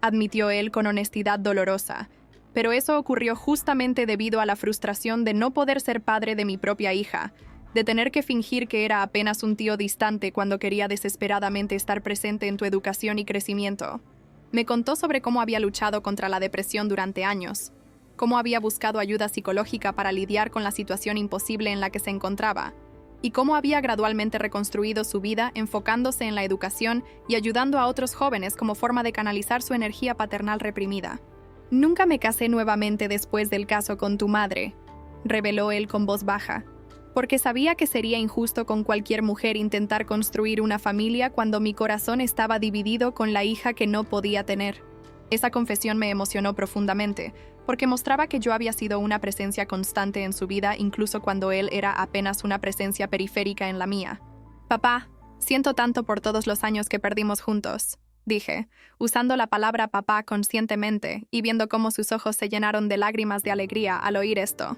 admitió él con honestidad dolorosa, pero eso ocurrió justamente debido a la frustración de no poder ser padre de mi propia hija, de tener que fingir que era apenas un tío distante cuando quería desesperadamente estar presente en tu educación y crecimiento. Me contó sobre cómo había luchado contra la depresión durante años, cómo había buscado ayuda psicológica para lidiar con la situación imposible en la que se encontraba, y cómo había gradualmente reconstruido su vida enfocándose en la educación y ayudando a otros jóvenes como forma de canalizar su energía paternal reprimida. Nunca me casé nuevamente después del caso con tu madre, reveló él con voz baja, porque sabía que sería injusto con cualquier mujer intentar construir una familia cuando mi corazón estaba dividido con la hija que no podía tener. Esa confesión me emocionó profundamente, porque mostraba que yo había sido una presencia constante en su vida incluso cuando él era apenas una presencia periférica en la mía. Papá, siento tanto por todos los años que perdimos juntos, dije, usando la palabra papá conscientemente y viendo cómo sus ojos se llenaron de lágrimas de alegría al oír esto.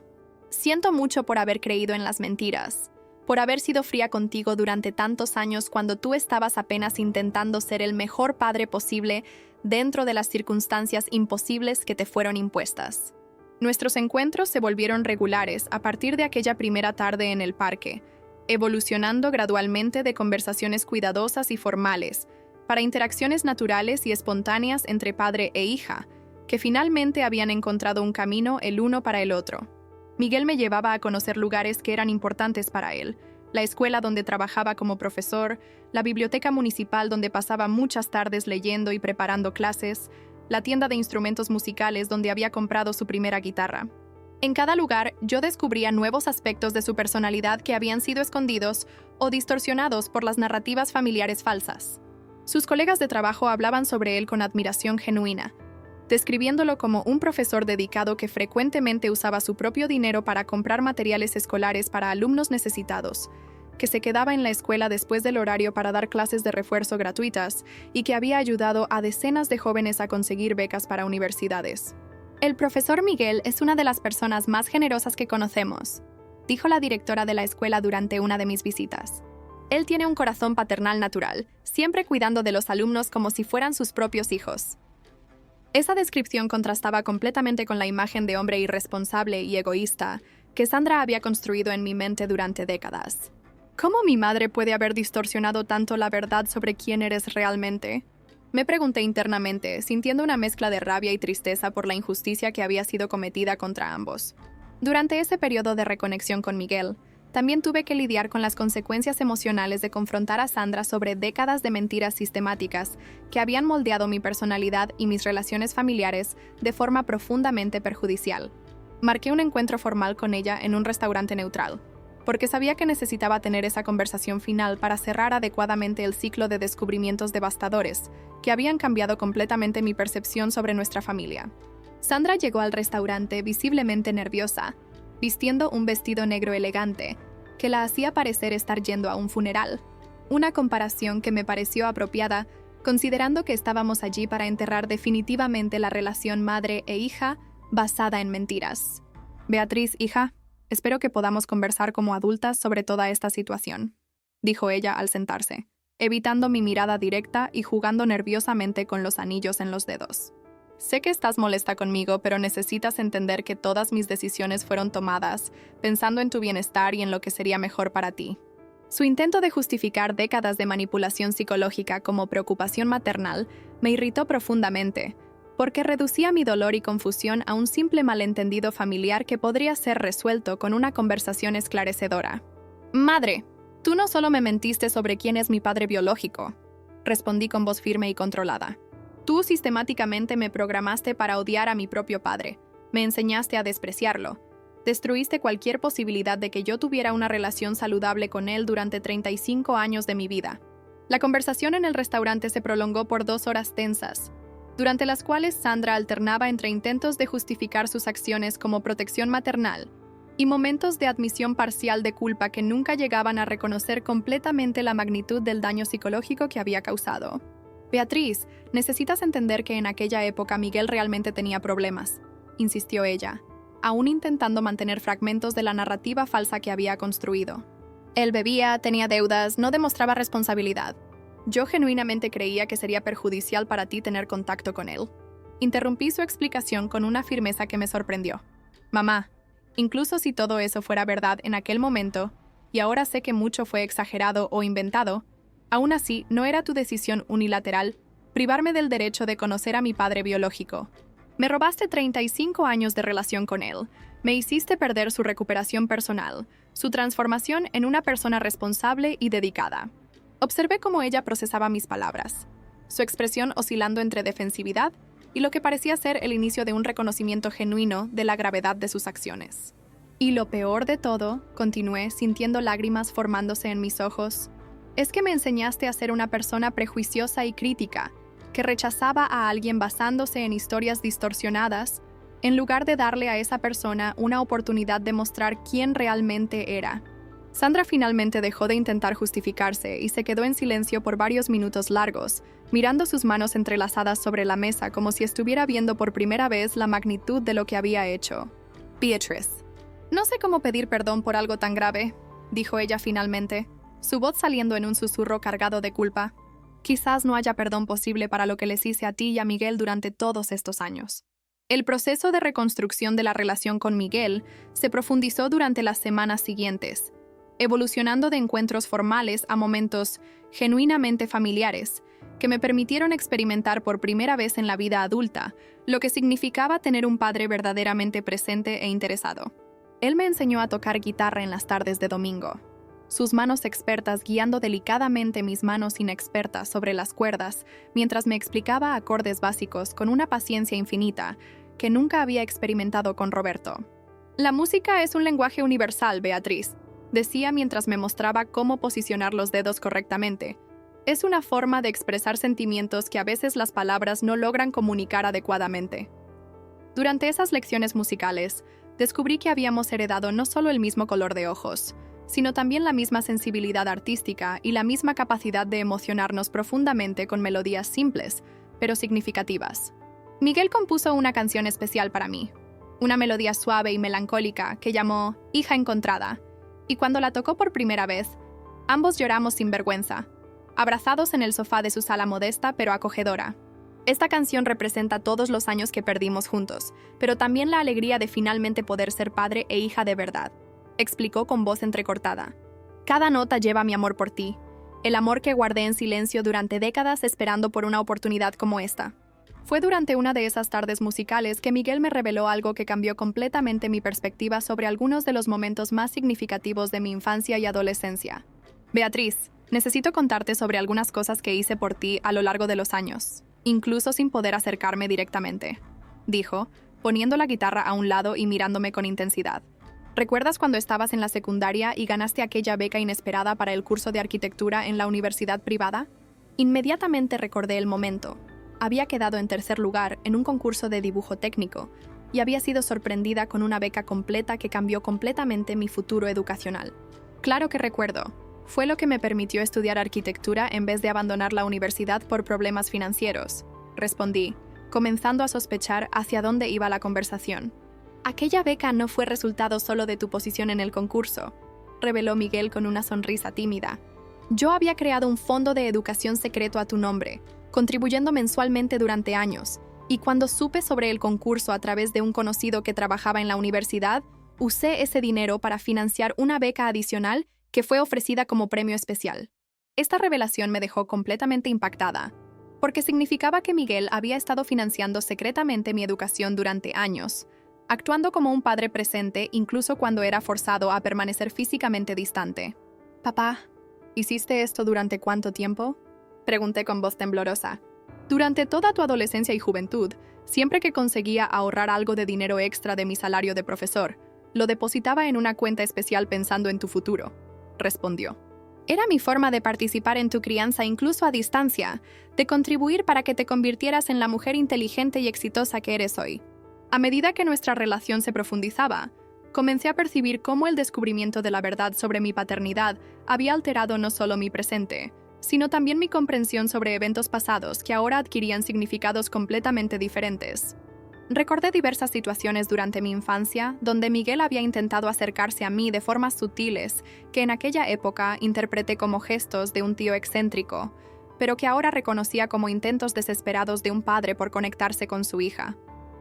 Siento mucho por haber creído en las mentiras, por haber sido fría contigo durante tantos años cuando tú estabas apenas intentando ser el mejor padre posible dentro de las circunstancias imposibles que te fueron impuestas. Nuestros encuentros se volvieron regulares a partir de aquella primera tarde en el parque, evolucionando gradualmente de conversaciones cuidadosas y formales, para interacciones naturales y espontáneas entre padre e hija, que finalmente habían encontrado un camino el uno para el otro. Miguel me llevaba a conocer lugares que eran importantes para él, la escuela donde trabajaba como profesor, la biblioteca municipal donde pasaba muchas tardes leyendo y preparando clases, la tienda de instrumentos musicales donde había comprado su primera guitarra. En cada lugar, yo descubría nuevos aspectos de su personalidad que habían sido escondidos o distorsionados por las narrativas familiares falsas. Sus colegas de trabajo hablaban sobre él con admiración genuina, describiéndolo como un profesor dedicado que frecuentemente usaba su propio dinero para comprar materiales escolares para alumnos necesitados, que se quedaba en la escuela después del horario para dar clases de refuerzo gratuitas y que había ayudado a decenas de jóvenes a conseguir becas para universidades. El profesor Miguel es una de las personas más generosas que conocemos, dijo la directora de la escuela durante una de mis visitas. Él tiene un corazón paternal natural, siempre cuidando de los alumnos como si fueran sus propios hijos. Esa descripción contrastaba completamente con la imagen de hombre irresponsable y egoísta que Sandra había construido en mi mente durante décadas. ¿Cómo mi madre puede haber distorsionado tanto la verdad sobre quién eres realmente? Me pregunté internamente, sintiendo una mezcla de rabia y tristeza por la injusticia que había sido cometida contra ambos. Durante ese periodo de reconexión con Miguel, también tuve que lidiar con las consecuencias emocionales de confrontar a Sandra sobre décadas de mentiras sistemáticas que habían moldeado mi personalidad y mis relaciones familiares de forma profundamente perjudicial. Marqué un encuentro formal con ella en un restaurante neutral, porque sabía que necesitaba tener esa conversación final para cerrar adecuadamente el ciclo de descubrimientos devastadores que habían cambiado completamente mi percepción sobre nuestra familia. Sandra llegó al restaurante visiblemente nerviosa, vistiendo un vestido negro elegante, que la hacía parecer estar yendo a un funeral, una comparación que me pareció apropiada, considerando que estábamos allí para enterrar definitivamente la relación madre e hija basada en mentiras. Beatriz, hija, espero que podamos conversar como adultas sobre toda esta situación, dijo ella al sentarse, evitando mi mirada directa y jugando nerviosamente con los anillos en los dedos. Sé que estás molesta conmigo, pero necesitas entender que todas mis decisiones fueron tomadas pensando en tu bienestar y en lo que sería mejor para ti. Su intento de justificar décadas de manipulación psicológica como preocupación maternal me irritó profundamente, porque reducía mi dolor y confusión a un simple malentendido familiar que podría ser resuelto con una conversación esclarecedora. Madre, tú no solo me mentiste sobre quién es mi padre biológico, respondí con voz firme y controlada. Tú sistemáticamente me programaste para odiar a mi propio padre, me enseñaste a despreciarlo, Destruiste cualquier posibilidad de que yo tuviera una relación saludable con él durante 35 años de mi vida. La conversación en el restaurante se prolongó por 2 horas tensas, durante las cuales Sandra alternaba entre intentos de justificar sus acciones como protección maternal y momentos de admisión parcial de culpa que nunca llegaban a reconocer completamente la magnitud del daño psicológico que había causado. Beatriz, necesitas entender que en aquella época Miguel realmente tenía problemas, insistió ella, aún intentando mantener fragmentos de la narrativa falsa que había construido. Él bebía, tenía deudas, no demostraba responsabilidad. Yo genuinamente creía que sería perjudicial para ti tener contacto con él. Interrumpí su explicación con una firmeza que me sorprendió. Mamá, incluso si todo eso fuera verdad en aquel momento, y ahora sé que mucho fue exagerado o inventado, aún así no era tu decisión unilateral privarme del derecho de conocer a mi padre biológico. Me robaste 35 años de relación con él. Me hiciste perder su recuperación personal, su transformación en una persona responsable y dedicada. Observé cómo ella procesaba mis palabras, su expresión oscilando entre defensividad y lo que parecía ser el inicio de un reconocimiento genuino de la gravedad de sus acciones. Y lo peor de todo, continué, sintiendo lágrimas formándose en mis ojos, es que me enseñaste a ser una persona prejuiciosa y crítica, que rechazaba a alguien basándose en historias distorsionadas, en lugar de darle a esa persona una oportunidad de mostrar quién realmente era. Sandra finalmente dejó de intentar justificarse y se quedó en silencio por varios minutos largos, mirando sus manos entrelazadas sobre la mesa como si estuviera viendo por primera vez la magnitud de lo que había hecho. Beatriz. No sé cómo pedir perdón por algo tan grave, dijo ella finalmente, su voz saliendo en un susurro cargado de culpa. Quizás no haya perdón posible para lo que les hice a ti y a Miguel durante todos estos años. El proceso de reconstrucción de la relación con Miguel se profundizó durante las semanas siguientes, evolucionando de encuentros formales a momentos genuinamente familiares, que me permitieron experimentar por primera vez en la vida adulta lo que significaba tener un padre verdaderamente presente e interesado. Él me enseñó a tocar guitarra en las tardes de domingo, sus manos expertas guiando delicadamente mis manos inexpertas sobre las cuerdas, mientras me explicaba acordes básicos con una paciencia infinita que nunca había experimentado con Roberto. La música es un lenguaje universal, Beatriz, decía mientras me mostraba cómo posicionar los dedos correctamente. Es una forma de expresar sentimientos que a veces las palabras no logran comunicar adecuadamente. Durante esas lecciones musicales, descubrí que habíamos heredado no solo el mismo color de ojos, sino también la misma sensibilidad artística y la misma capacidad de emocionarnos profundamente con melodías simples, pero significativas. Miguel compuso una canción especial para mí, una melodía suave y melancólica que llamó Hija Encontrada, y cuando la tocó por primera vez, ambos lloramos sin vergüenza, abrazados en el sofá de su sala modesta pero acogedora. Esta canción representa todos los años que perdimos juntos, pero también la alegría de finalmente poder ser padre e hija de verdad, explicó con voz entrecortada. Cada nota lleva mi amor por ti, el amor que guardé en silencio durante décadas esperando por una oportunidad como esta. Fue durante una de esas tardes musicales que Miguel me reveló algo que cambió completamente mi perspectiva sobre algunos de los momentos más significativos de mi infancia y adolescencia. Beatriz, necesito contarte sobre algunas cosas que hice por ti a lo largo de los años, incluso sin poder acercarme directamente, dijo, poniendo la guitarra a un lado y mirándome con intensidad. ¿Recuerdas cuando estabas en la secundaria y ganaste aquella beca inesperada para el curso de arquitectura en la universidad privada? Inmediatamente recordé el momento. Había quedado en tercer lugar en un concurso de dibujo técnico y había sido sorprendida con una beca completa que cambió completamente mi futuro educacional. Claro que recuerdo. Fue lo que me permitió estudiar arquitectura en vez de abandonar la universidad por problemas financieros, respondí, comenzando a sospechar hacia dónde iba la conversación. Aquella beca no fue resultado solo de tu posición en el concurso, reveló Miguel con una sonrisa tímida. Yo había creado un fondo de educación secreto a tu nombre, contribuyendo mensualmente durante años, y cuando supe sobre el concurso a través de un conocido que trabajaba en la universidad, usé ese dinero para financiar una beca adicional que fue ofrecida como premio especial. Esta revelación me dejó completamente impactada, porque significaba que Miguel había estado financiando secretamente mi educación durante años, actuando como un padre presente incluso cuando era forzado a permanecer físicamente distante. «Papá, ¿hiciste esto durante cuánto tiempo?», pregunté con voz temblorosa. «Durante toda tu adolescencia y juventud, siempre que conseguía ahorrar algo de dinero extra de mi salario de profesor», Lo depositaba en una cuenta especial pensando en tu futuro, respondió. Era mi forma de participar en tu crianza incluso a distancia, de contribuir para que te convirtieras en la mujer inteligente y exitosa que eres hoy. A medida que nuestra relación se profundizaba, comencé a percibir cómo el descubrimiento de la verdad sobre mi paternidad había alterado no solo mi presente, sino también mi comprensión sobre eventos pasados que ahora adquirían significados completamente diferentes. Recordé diversas situaciones durante mi infancia donde Miguel había intentado acercarse a mí de formas sutiles que en aquella época interpreté como gestos de un tío excéntrico, pero que ahora reconocía como intentos desesperados de un padre por conectarse con su hija.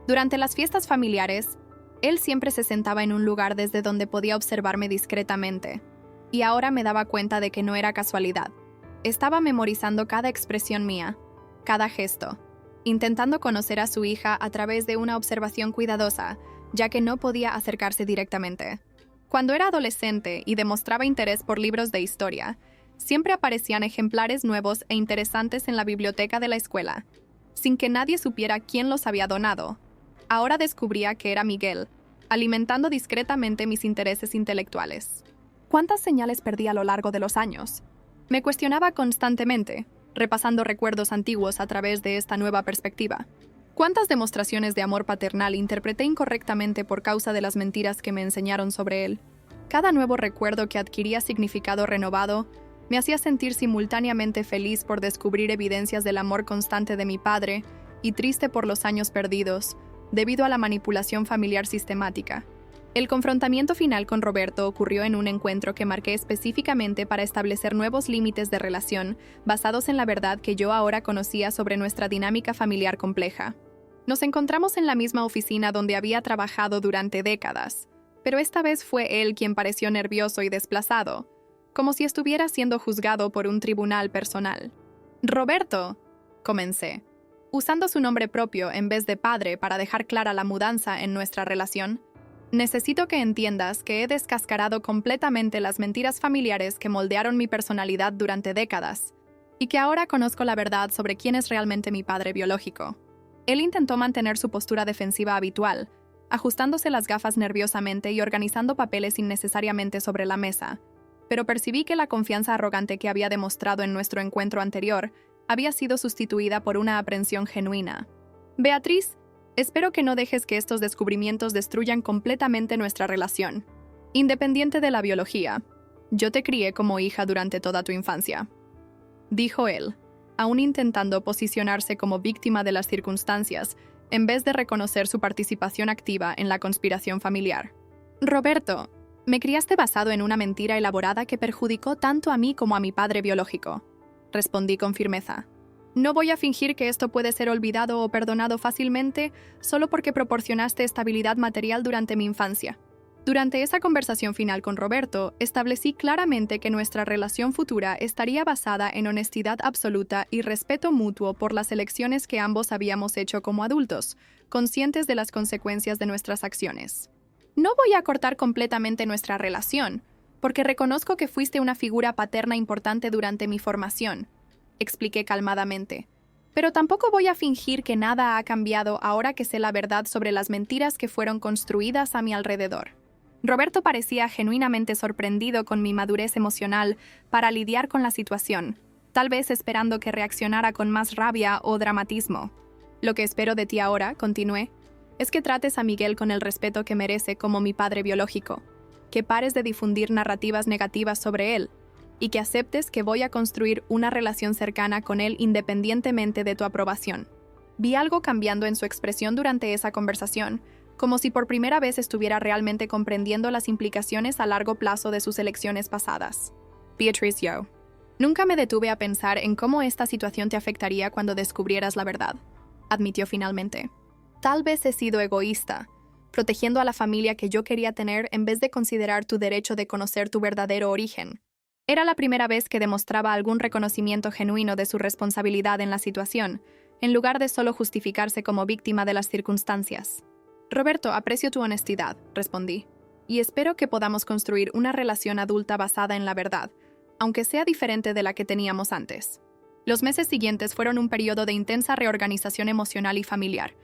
Durante las fiestas familiares, él siempre se sentaba en un lugar desde donde podía observarme discretamente, y ahora me daba cuenta de que no era casualidad. Estaba memorizando cada expresión mía, cada gesto, intentando conocer a su hija a través de una observación cuidadosa, ya que no podía acercarse directamente. Cuando era adolescente y demostraba interés por libros de historia, siempre aparecían ejemplares nuevos e interesantes en la biblioteca de la escuela, sin que nadie supiera quién los había donado. Ahora descubría que era Miguel, alimentando discretamente mis intereses intelectuales. ¿Cuántas señales perdí a lo largo de los años? Me cuestionaba constantemente, repasando recuerdos antiguos a través de esta nueva perspectiva. ¿Cuántas demostraciones de amor paternal interpreté incorrectamente por causa de las mentiras que me enseñaron sobre él? Cada nuevo recuerdo que adquiría significado renovado me hacía sentir simultáneamente feliz por descubrir evidencias del amor constante de mi padre y triste por los años perdidos, debido a la manipulación familiar sistemática. El confrontamiento final con Roberto ocurrió en un encuentro que marqué específicamente para establecer nuevos límites de relación basados en la verdad que yo ahora conocía sobre nuestra dinámica familiar compleja. Nos encontramos en la misma oficina donde había trabajado durante décadas, pero esta vez fue él quien pareció nervioso y desplazado, como si estuviera siendo juzgado por un tribunal personal. «Roberto», comencé, usando su nombre propio en vez de padre para dejar clara la mudanza en nuestra relación. Necesito que entiendas que he descascarado completamente las mentiras familiares que moldearon mi personalidad durante décadas, y que ahora conozco la verdad sobre quién es realmente mi padre biológico. Él intentó mantener su postura defensiva habitual, ajustándose las gafas nerviosamente y organizando papeles innecesariamente sobre la mesa, pero percibí que la confianza arrogante que había demostrado en nuestro encuentro anterior había sido sustituida por una aprensión genuina. «Beatriz, espero que no dejes que estos descubrimientos destruyan completamente nuestra relación. Independiente de la biología, yo te crié como hija durante toda tu infancia», dijo él, aún intentando posicionarse como víctima de las circunstancias, en vez de reconocer su participación activa en la conspiración familiar. «Roberto, me criaste basado en una mentira elaborada que perjudicó tanto a mí como a mi padre biológico», respondí con firmeza. «No voy a fingir que esto puede ser olvidado o perdonado fácilmente solo porque proporcionaste estabilidad material durante mi infancia». Durante esa conversación final con Roberto, establecí claramente que nuestra relación futura estaría basada en honestidad absoluta y respeto mutuo por las elecciones que ambos habíamos hecho como adultos, conscientes de las consecuencias de nuestras acciones. «No voy a cortar completamente nuestra relación, porque reconozco que fuiste una figura paterna importante durante mi formación», expliqué calmadamente. «Pero tampoco voy a fingir que nada ha cambiado ahora que sé la verdad sobre las mentiras que fueron construidas a mi alrededor». Roberto parecía genuinamente sorprendido con mi madurez emocional para lidiar con la situación, tal vez esperando que reaccionara con más rabia o dramatismo. «Lo que espero de ti ahora», continué, «es que trates a Miguel con el respeto que merece como mi padre biológico, que pares de difundir narrativas negativas sobre él, y que aceptes que voy a construir una relación cercana con él independientemente de tu aprobación». Vi algo cambiando en su expresión durante esa conversación, como si por primera vez estuviera realmente comprendiendo las implicaciones a largo plazo de sus elecciones pasadas. «Beatriz, yo nunca me detuve a pensar en cómo esta situación te afectaría cuando descubrieras la verdad», admitió finalmente. «Tal vez he sido egoísta, protegiendo a la familia que yo quería tener en vez de considerar tu derecho de conocer tu verdadero origen». Era la primera vez que demostraba algún reconocimiento genuino de su responsabilidad en la situación, en lugar de solo justificarse como víctima de las circunstancias. «Roberto, aprecio tu honestidad», respondí, «y espero que podamos construir una relación adulta basada en la verdad, aunque sea diferente de la que teníamos antes». Los meses siguientes fueron un periodo de intensa reorganización emocional y familiar,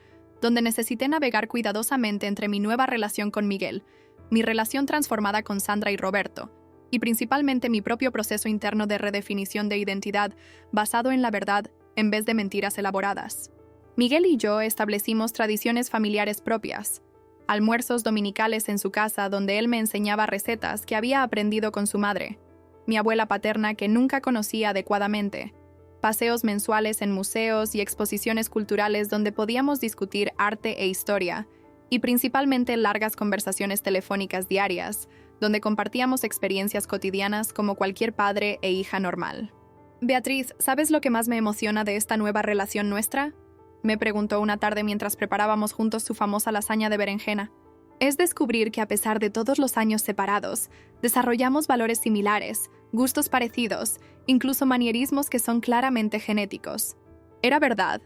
donde necesité navegar cuidadosamente entre mi nueva relación con Miguel, mi relación transformada con Sandra y Roberto, y principalmente mi propio proceso interno de redefinición de identidad basado en la verdad en vez de mentiras elaboradas. Miguel y yo establecimos tradiciones familiares propias, almuerzos dominicales en su casa donde él me enseñaba recetas que había aprendido con su madre, mi abuela paterna que nunca conocía adecuadamente, paseos mensuales en museos y exposiciones culturales donde podíamos discutir arte e historia, y principalmente largas conversaciones telefónicas diarias, donde compartíamos experiencias cotidianas como cualquier padre e hija normal. Beatriz, ¿sabes lo que más me emociona de esta nueva relación nuestra? Me preguntó una tarde mientras preparábamos juntos su famosa lasaña de berenjena. Es descubrir que a pesar de todos los años separados, desarrollamos valores similares, gustos parecidos, incluso manierismos que son claramente genéticos. Era verdad.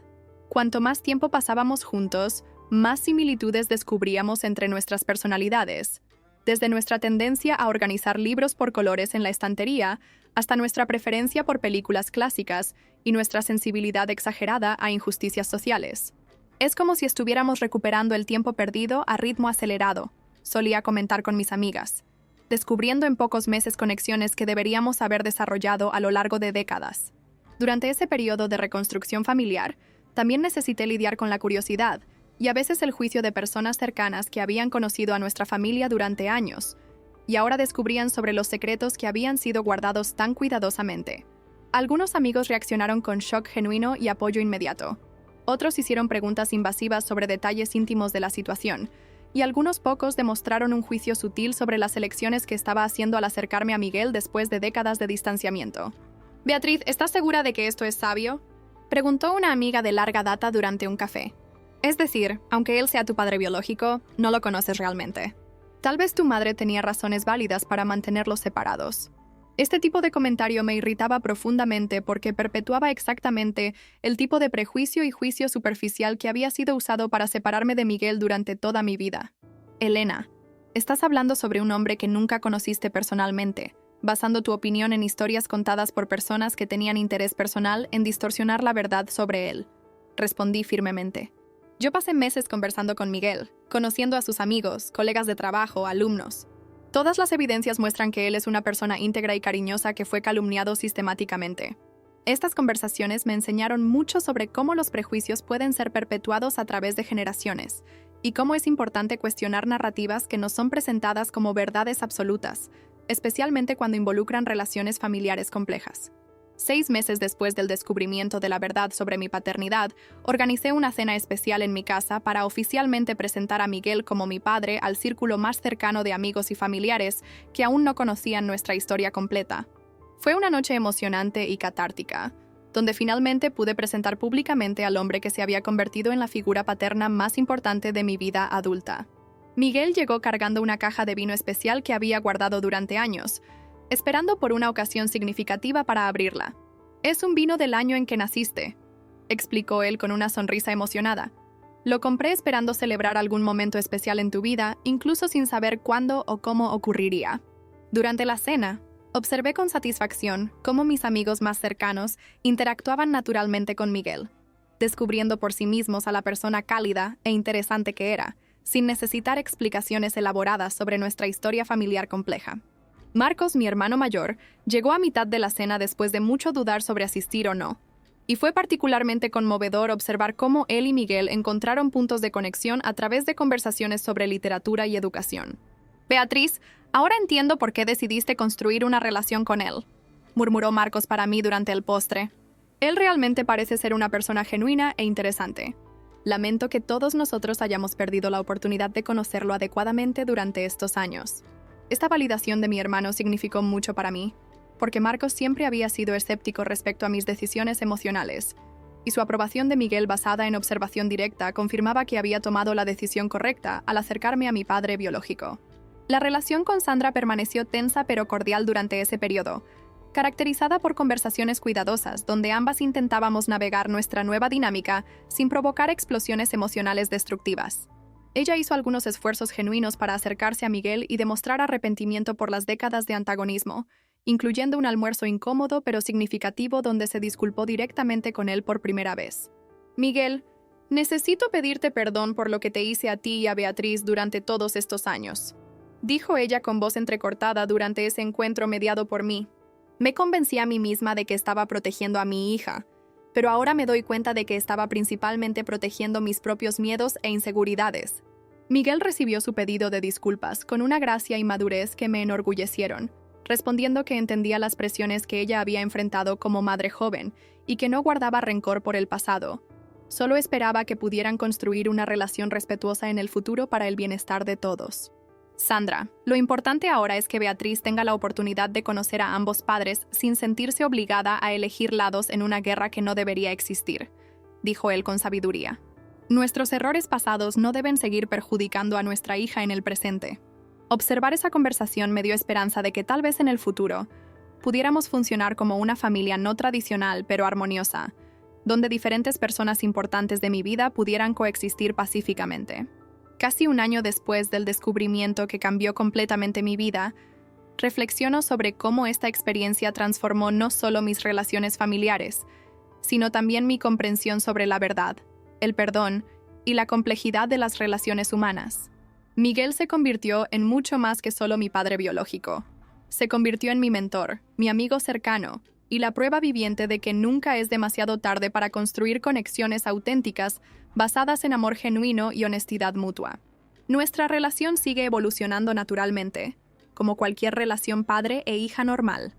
Cuanto más tiempo pasábamos juntos, más similitudes descubríamos entre nuestras personalidades, desde nuestra tendencia a organizar libros por colores en la estantería hasta nuestra preferencia por películas clásicas y nuestra sensibilidad exagerada a injusticias sociales. Es como si estuviéramos recuperando el tiempo perdido a ritmo acelerado, solía comentar con mis amigas, descubriendo en pocos meses conexiones que deberíamos haber desarrollado a lo largo de décadas. Durante ese periodo de reconstrucción familiar, también necesité lidiar con la curiosidad y a veces el juicio de personas cercanas que habían conocido a nuestra familia durante años, y ahora descubrían sobre los secretos que habían sido guardados tan cuidadosamente. Algunos amigos reaccionaron con shock genuino y apoyo inmediato. Otros hicieron preguntas invasivas sobre detalles íntimos de la situación, y algunos pocos demostraron un juicio sutil sobre las elecciones que estaba haciendo al acercarme a Miguel después de décadas de distanciamiento. Beatriz, ¿estás segura de que esto es sabio? Preguntó una amiga de larga data durante un café. Es decir, aunque él sea tu padre biológico, no lo conoces realmente. Tal vez tu madre tenía razones válidas para mantenerlos separados. Este tipo de comentario me irritaba profundamente porque perpetuaba exactamente el tipo de prejuicio y juicio superficial que había sido usado para separarme de Miguel durante toda mi vida. Elena, estás hablando sobre un hombre que nunca conociste personalmente, basando tu opinión en historias contadas por personas que tenían interés personal en distorsionar la verdad sobre él. Respondí firmemente. Yo pasé meses conversando con Miguel, conociendo a sus amigos, colegas de trabajo, alumnos. Todas las evidencias muestran que él es una persona íntegra y cariñosa que fue calumniado sistemáticamente. Estas conversaciones me enseñaron mucho sobre cómo los prejuicios pueden ser perpetuados a través de generaciones, y cómo es importante cuestionar narrativas que no son presentadas como verdades absolutas, especialmente cuando involucran relaciones familiares complejas. 6 meses después del descubrimiento de la verdad sobre mi paternidad, organicé una cena especial en mi casa para oficialmente presentar a Miguel como mi padre al círculo más cercano de amigos y familiares que aún no conocían nuestra historia completa. Fue una noche emocionante y catártica, donde finalmente pude presentar públicamente al hombre que se había convertido en la figura paterna más importante de mi vida adulta. Miguel llegó cargando una caja de vino especial que había guardado durante años, esperando por una ocasión significativa para abrirla. «Es un vino del año en que naciste», explicó él con una sonrisa emocionada. «Lo compré esperando celebrar algún momento especial en tu vida, incluso sin saber cuándo o cómo ocurriría». Durante la cena, observé con satisfacción cómo mis amigos más cercanos interactuaban naturalmente con Miguel, descubriendo por sí mismos a la persona cálida e interesante que era, sin necesitar explicaciones elaboradas sobre nuestra historia familiar compleja. Marcos, mi hermano mayor, llegó a mitad de la cena después de mucho dudar sobre asistir o no, y fue particularmente conmovedor observar cómo él y Miguel encontraron puntos de conexión a través de conversaciones sobre literatura y educación. «Beatriz, ahora entiendo por qué decidiste construir una relación con él», murmuró Marcos para mí durante el postre. «Él realmente parece ser una persona genuina e interesante. Lamento que todos nosotros hayamos perdido la oportunidad de conocerlo adecuadamente durante estos años». Esta validación de mi hermano significó mucho para mí, porque Marcos siempre había sido escéptico respecto a mis decisiones emocionales, y su aprobación de Miguel basada en observación directa confirmaba que había tomado la decisión correcta al acercarme a mi padre biológico. La relación con Sandra permaneció tensa pero cordial durante ese periodo, caracterizada por conversaciones cuidadosas donde ambas intentábamos navegar nuestra nueva dinámica sin provocar explosiones emocionales destructivas. Ella hizo algunos esfuerzos genuinos para acercarse a Miguel y demostrar arrepentimiento por las décadas de antagonismo, incluyendo un almuerzo incómodo pero significativo donde se disculpó directamente con él por primera vez. «Miguel, necesito pedirte perdón por lo que te hice a ti y a Beatriz durante todos estos años», dijo ella con voz entrecortada durante ese encuentro mediado por mí. Me convencí a mí misma de que estaba protegiendo a mi hija, pero ahora me doy cuenta de que estaba principalmente protegiendo mis propios miedos e inseguridades. Miguel recibió su pedido de disculpas con una gracia y madurez que me enorgullecieron, respondiendo que entendía las presiones que ella había enfrentado como madre joven y que no guardaba rencor por el pasado. Solo esperaba que pudieran construir una relación respetuosa en el futuro para el bienestar de todos. Sandra, lo importante ahora es que Beatriz tenga la oportunidad de conocer a ambos padres sin sentirse obligada a elegir lados en una guerra que no debería existir, dijo él con sabiduría. Nuestros errores pasados no deben seguir perjudicando a nuestra hija en el presente. Observar esa conversación me dio esperanza de que tal vez en el futuro pudiéramos funcionar como una familia no tradicional pero armoniosa, donde diferentes personas importantes de mi vida pudieran coexistir pacíficamente. Casi un año después del descubrimiento que cambió completamente mi vida, reflexiono sobre cómo esta experiencia transformó no solo mis relaciones familiares, sino también mi comprensión sobre la verdad, el perdón y la complejidad de las relaciones humanas. Miguel se convirtió en mucho más que solo mi padre biológico. Se convirtió en mi mentor, mi amigo cercano, y la prueba viviente de que nunca es demasiado tarde para construir conexiones auténticas basadas en amor genuino y honestidad mutua. Nuestra relación sigue evolucionando naturalmente, como cualquier relación padre e hija normal,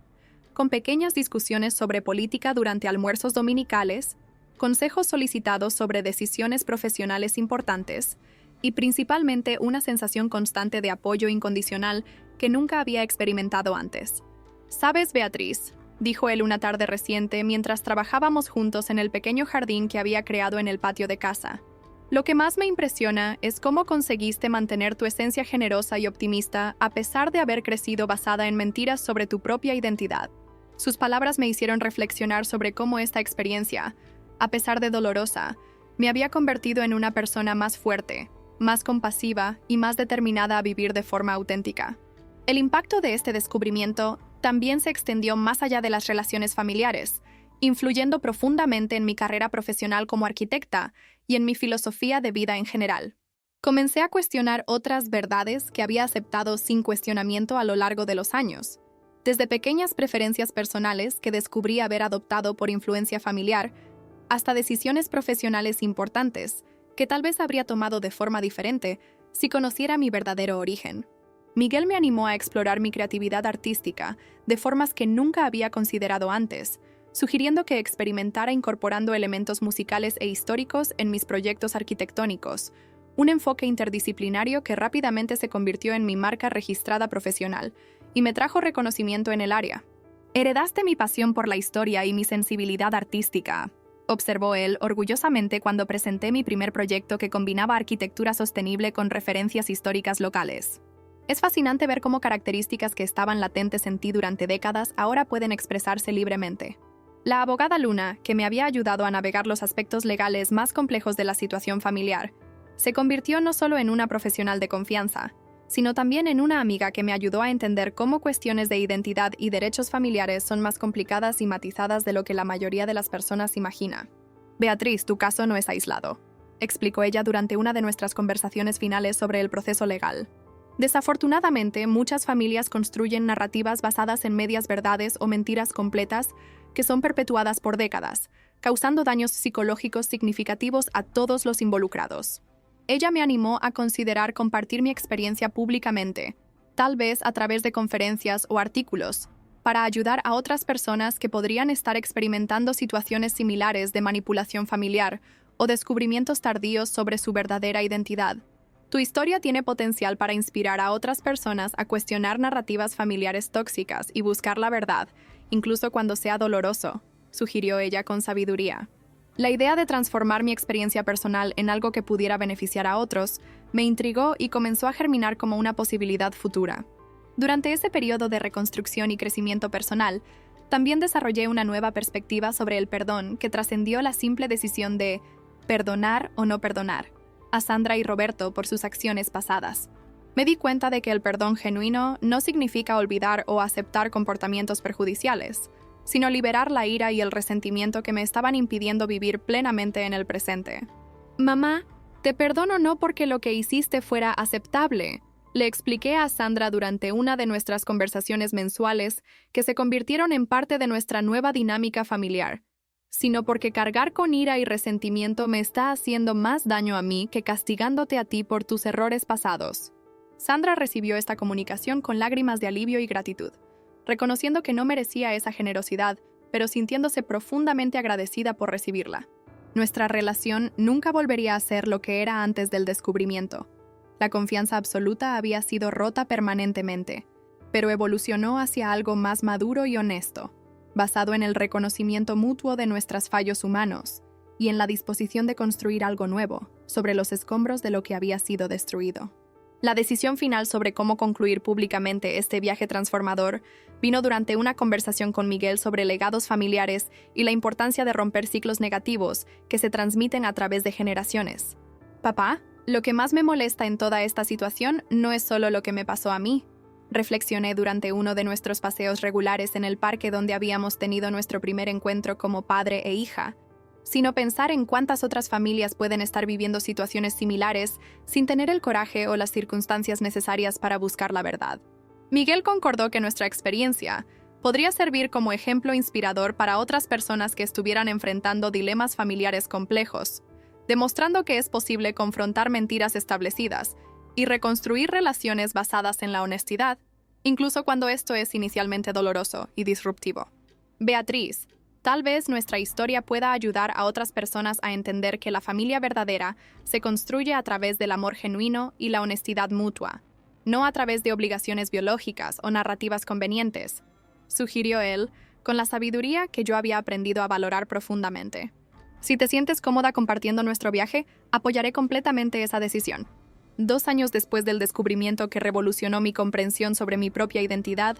con pequeñas discusiones sobre política durante almuerzos dominicales, consejos solicitados sobre decisiones profesionales importantes y principalmente una sensación constante de apoyo incondicional que nunca había experimentado antes. «¿Sabes, Beatriz?», dijo él una tarde reciente mientras trabajábamos juntos en el pequeño jardín que había creado en el patio de casa. «Lo que más me impresiona es cómo conseguiste mantener tu esencia generosa y optimista a pesar de haber crecido basada en mentiras sobre tu propia identidad». Sus palabras me hicieron reflexionar sobre cómo esta experiencia, a pesar de dolorosa, me había convertido en una persona más fuerte, más compasiva y más determinada a vivir de forma auténtica. El impacto de este descubrimiento también se extendió más allá de las relaciones familiares, influyendo profundamente en mi carrera profesional como arquitecta y en mi filosofía de vida en general. Comencé a cuestionar otras verdades que había aceptado sin cuestionamiento a lo largo de los años, desde pequeñas preferencias personales que descubrí haber adoptado por influencia familiar, hasta decisiones profesionales importantes que tal vez habría tomado de forma diferente si conociera mi verdadero origen. Miguel me animó a explorar mi creatividad artística de formas que nunca había considerado antes, sugiriendo que experimentara incorporando elementos musicales e históricos en mis proyectos arquitectónicos, un enfoque interdisciplinario que rápidamente se convirtió en mi marca registrada profesional y me trajo reconocimiento en el área. «Heredaste mi pasión por la historia y mi sensibilidad artística», observó él orgullosamente cuando presenté mi primer proyecto que combinaba arquitectura sostenible con referencias históricas locales. «Es fascinante ver cómo características que estaban latentes en ti durante décadas ahora pueden expresarse libremente». La abogada Luna, que me había ayudado a navegar los aspectos legales más complejos de la situación familiar, se convirtió no solo en una profesional de confianza, sino también en una amiga que me ayudó a entender cómo cuestiones de identidad y derechos familiares son más complicadas y matizadas de lo que la mayoría de las personas imagina. «Beatriz, tu caso no es aislado», explicó ella durante una de nuestras conversaciones finales sobre el proceso legal. «Desafortunadamente, muchas familias construyen narrativas basadas en medias verdades o mentiras completas que son perpetuadas por décadas, causando daños psicológicos significativos a todos los involucrados». Ella me animó a considerar compartir mi experiencia públicamente, tal vez a través de conferencias o artículos, para ayudar a otras personas que podrían estar experimentando situaciones similares de manipulación familiar o descubrimientos tardíos sobre su verdadera identidad. «Tu historia tiene potencial para inspirar a otras personas a cuestionar narrativas familiares tóxicas y buscar la verdad, incluso cuando sea doloroso», sugirió ella con sabiduría. La idea de transformar mi experiencia personal en algo que pudiera beneficiar a otros me intrigó y comenzó a germinar como una posibilidad futura. Durante ese periodo de reconstrucción y crecimiento personal, también desarrollé una nueva perspectiva sobre el perdón que trascendió la simple decisión de perdonar o no perdonar a Sandra y Roberto por sus acciones pasadas. Me di cuenta de que el perdón genuino no significa olvidar o aceptar comportamientos perjudiciales, sino liberar la ira y el resentimiento que me estaban impidiendo vivir plenamente en el presente. «Mamá, te perdono no porque lo que hiciste fuera aceptable, Le expliqué a Sandra durante una de nuestras conversaciones mensuales que se convirtieron en parte de nuestra nueva dinámica familiar, sino porque cargar con ira y resentimiento me está haciendo más daño a mí que castigándote a ti por tus errores pasados. Sandra recibió esta comunicación con lágrimas de alivio y gratitud, reconociendo que no merecía esa generosidad, pero sintiéndose profundamente agradecida por recibirla. Nuestra relación nunca volvería a ser lo que era antes del descubrimiento. La confianza absoluta había sido rota permanentemente, pero evolucionó hacia algo más maduro y honesto, basado en el reconocimiento mutuo de nuestros fallos humanos y en la disposición de construir algo nuevo sobre los escombros de lo que había sido destruido. La decisión final sobre cómo concluir públicamente este viaje transformador vino durante una conversación con Miguel sobre legados familiares y la importancia de romper ciclos negativos que se transmiten a través de generaciones. Papá, lo que más me molesta en toda esta situación no es solo lo que me pasó a mí. Reflexioné durante uno de nuestros paseos regulares en el parque donde habíamos tenido nuestro primer encuentro como padre e hija, sino pensar en cuántas otras familias pueden estar viviendo situaciones similares sin tener el coraje o las circunstancias necesarias para buscar la verdad. Miguel concordó que nuestra experiencia podría servir como ejemplo inspirador para otras personas que estuvieran enfrentando dilemas familiares complejos, demostrando que es posible confrontar mentiras establecidas y reconstruir relaciones basadas en la honestidad, incluso cuando esto es inicialmente doloroso y disruptivo. Beatriz, tal vez nuestra historia pueda ayudar a otras personas a entender que la familia verdadera se construye a través del amor genuino y la honestidad mutua, no a través de obligaciones biológicas o narrativas convenientes, sugirió él, con la sabiduría que yo había aprendido a valorar profundamente. Si te sientes cómoda compartiendo nuestro viaje, apoyaré completamente esa decisión. 2 años después del descubrimiento que revolucionó mi comprensión sobre mi propia identidad,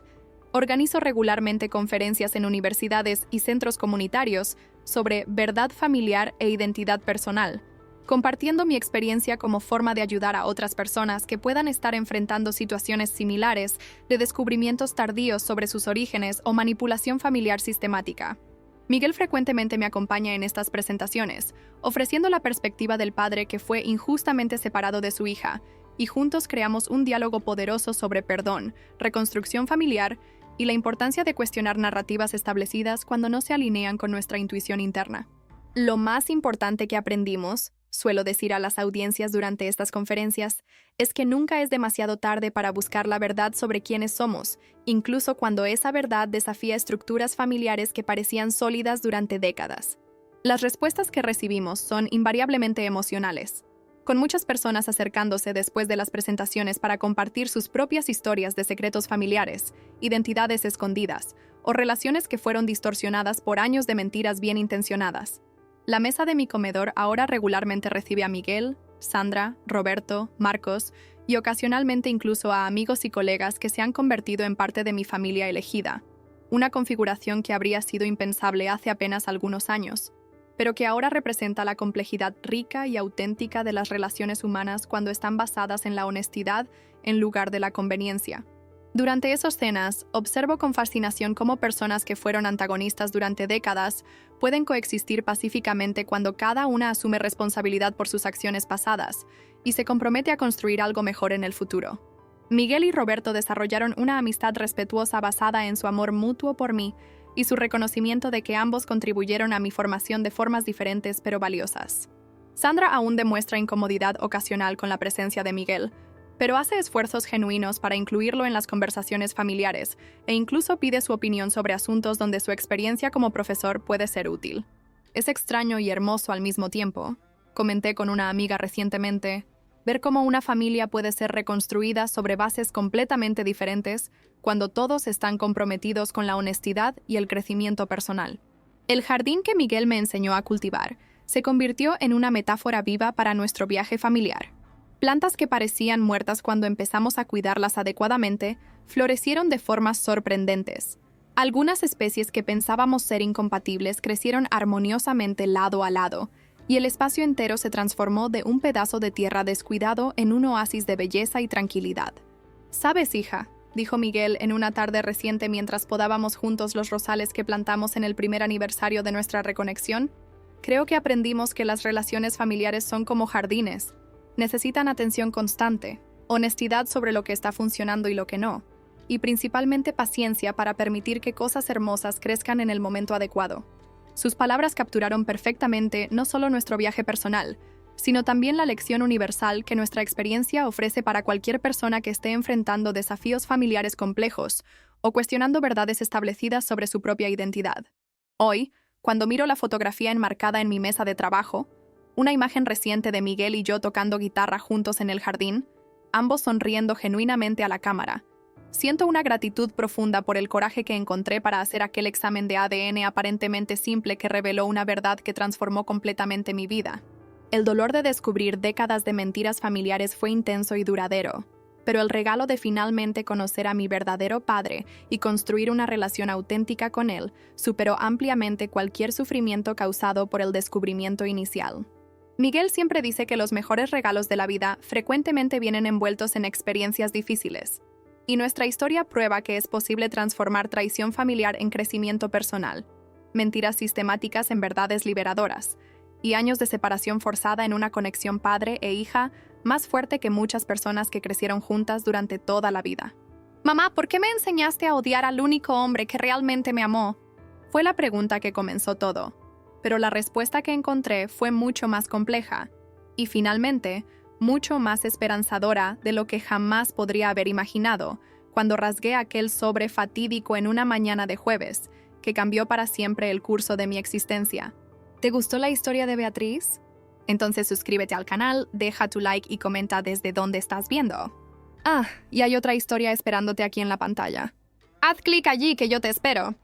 organizo regularmente conferencias en universidades y centros comunitarios sobre verdad familiar e identidad personal, compartiendo mi experiencia como forma de ayudar a otras personas que puedan estar enfrentando situaciones similares de descubrimientos tardíos sobre sus orígenes o manipulación familiar sistemática. Miguel frecuentemente me acompaña en estas presentaciones, ofreciendo la perspectiva del padre que fue injustamente separado de su hija, y juntos creamos un diálogo poderoso sobre perdón, reconstrucción familiar y la importancia de cuestionar narrativas establecidas cuando no se alinean con nuestra intuición interna. Lo más importante que aprendimos, suelo decir a las audiencias durante estas conferencias, es que nunca es demasiado tarde para buscar la verdad sobre quiénes somos, incluso cuando esa verdad desafía estructuras familiares que parecían sólidas durante décadas. Las respuestas que recibimos son invariablemente emocionales, con muchas personas acercándose después de las presentaciones para compartir sus propias historias de secretos familiares, identidades escondidas o relaciones que fueron distorsionadas por años de mentiras bien intencionadas. La mesa de mi comedor ahora regularmente recibe a Miguel, Sandra, Roberto, Marcos y ocasionalmente incluso a amigos y colegas que se han convertido en parte de mi familia elegida, una configuración que habría sido impensable hace apenas algunos años, pero que ahora representa la complejidad rica y auténtica de las relaciones humanas cuando están basadas en la honestidad en lugar de la conveniencia. Durante esas cenas, observo con fascinación cómo personas que fueron antagonistas durante décadas pueden coexistir pacíficamente cuando cada una asume responsabilidad por sus acciones pasadas y se compromete a construir algo mejor en el futuro. Miguel y Roberto desarrollaron una amistad respetuosa basada en su amor mutuo por mí y su reconocimiento de que ambos contribuyeron a mi formación de formas diferentes pero valiosas. Sandra aún demuestra incomodidad ocasional con la presencia de Miguel, pero hace esfuerzos genuinos para incluirlo en las conversaciones familiares e incluso pide su opinión sobre asuntos donde su experiencia como profesor puede ser útil. Es extraño y hermoso al mismo tiempo, comenté con una amiga recientemente, ver cómo una familia puede ser reconstruida sobre bases completamente diferentes cuando todos están comprometidos con la honestidad y el crecimiento personal. El jardín que Miguel me enseñó a cultivar se convirtió en una metáfora viva para nuestro viaje familiar. Plantas que parecían muertas cuando empezamos a cuidarlas adecuadamente, florecieron de formas sorprendentes. Algunas especies que pensábamos ser incompatibles crecieron armoniosamente lado a lado, y el espacio entero se transformó de un pedazo de tierra descuidado en un oasis de belleza y tranquilidad. «¿Sabes, hija?», dijo Miguel en una tarde reciente mientras podábamos juntos los rosales que plantamos en el primer aniversario de nuestra reconexión. «Creo que aprendimos que las relaciones familiares son como jardines. Necesitan atención constante, honestidad sobre lo que está funcionando y lo que no, y principalmente paciencia para permitir que cosas hermosas crezcan en el momento adecuado. Sus palabras capturaron perfectamente no solo nuestro viaje personal, sino también la lección universal que nuestra experiencia ofrece para cualquier persona que esté enfrentando desafíos familiares complejos o cuestionando verdades establecidas sobre su propia identidad. Hoy, cuando miro la fotografía enmarcada en mi mesa de trabajo, una imagen reciente de Miguel y yo tocando guitarra juntos en el jardín, ambos sonriendo genuinamente a la cámara, siento una gratitud profunda por el coraje que encontré para hacer aquel examen de ADN aparentemente simple que reveló una verdad que transformó completamente mi vida. El dolor de descubrir décadas de mentiras familiares fue intenso y duradero, pero el regalo de finalmente conocer a mi verdadero padre y construir una relación auténtica con él superó ampliamente cualquier sufrimiento causado por el descubrimiento inicial. Miguel siempre dice que los mejores regalos de la vida frecuentemente vienen envueltos en experiencias difíciles, y nuestra historia prueba que es posible transformar traición familiar en crecimiento personal, mentiras sistemáticas en verdades liberadoras, y años de separación forzada en una conexión padre e hija más fuerte que muchas personas que crecieron juntas durante toda la vida. Mamá, ¿por qué me enseñaste a odiar al único hombre que realmente me amó? Fue la pregunta que comenzó todo, pero la respuesta que encontré fue mucho más compleja y finalmente mucho más esperanzadora de lo que jamás podría haber imaginado cuando rasgué aquel sobre fatídico en una mañana de jueves que cambió para siempre el curso de mi existencia. ¿Te gustó la historia de Beatriz? Entonces suscríbete al canal, deja tu like y comenta desde dónde estás viendo. Y hay otra historia esperándote aquí en la pantalla. Haz clic allí que yo te espero.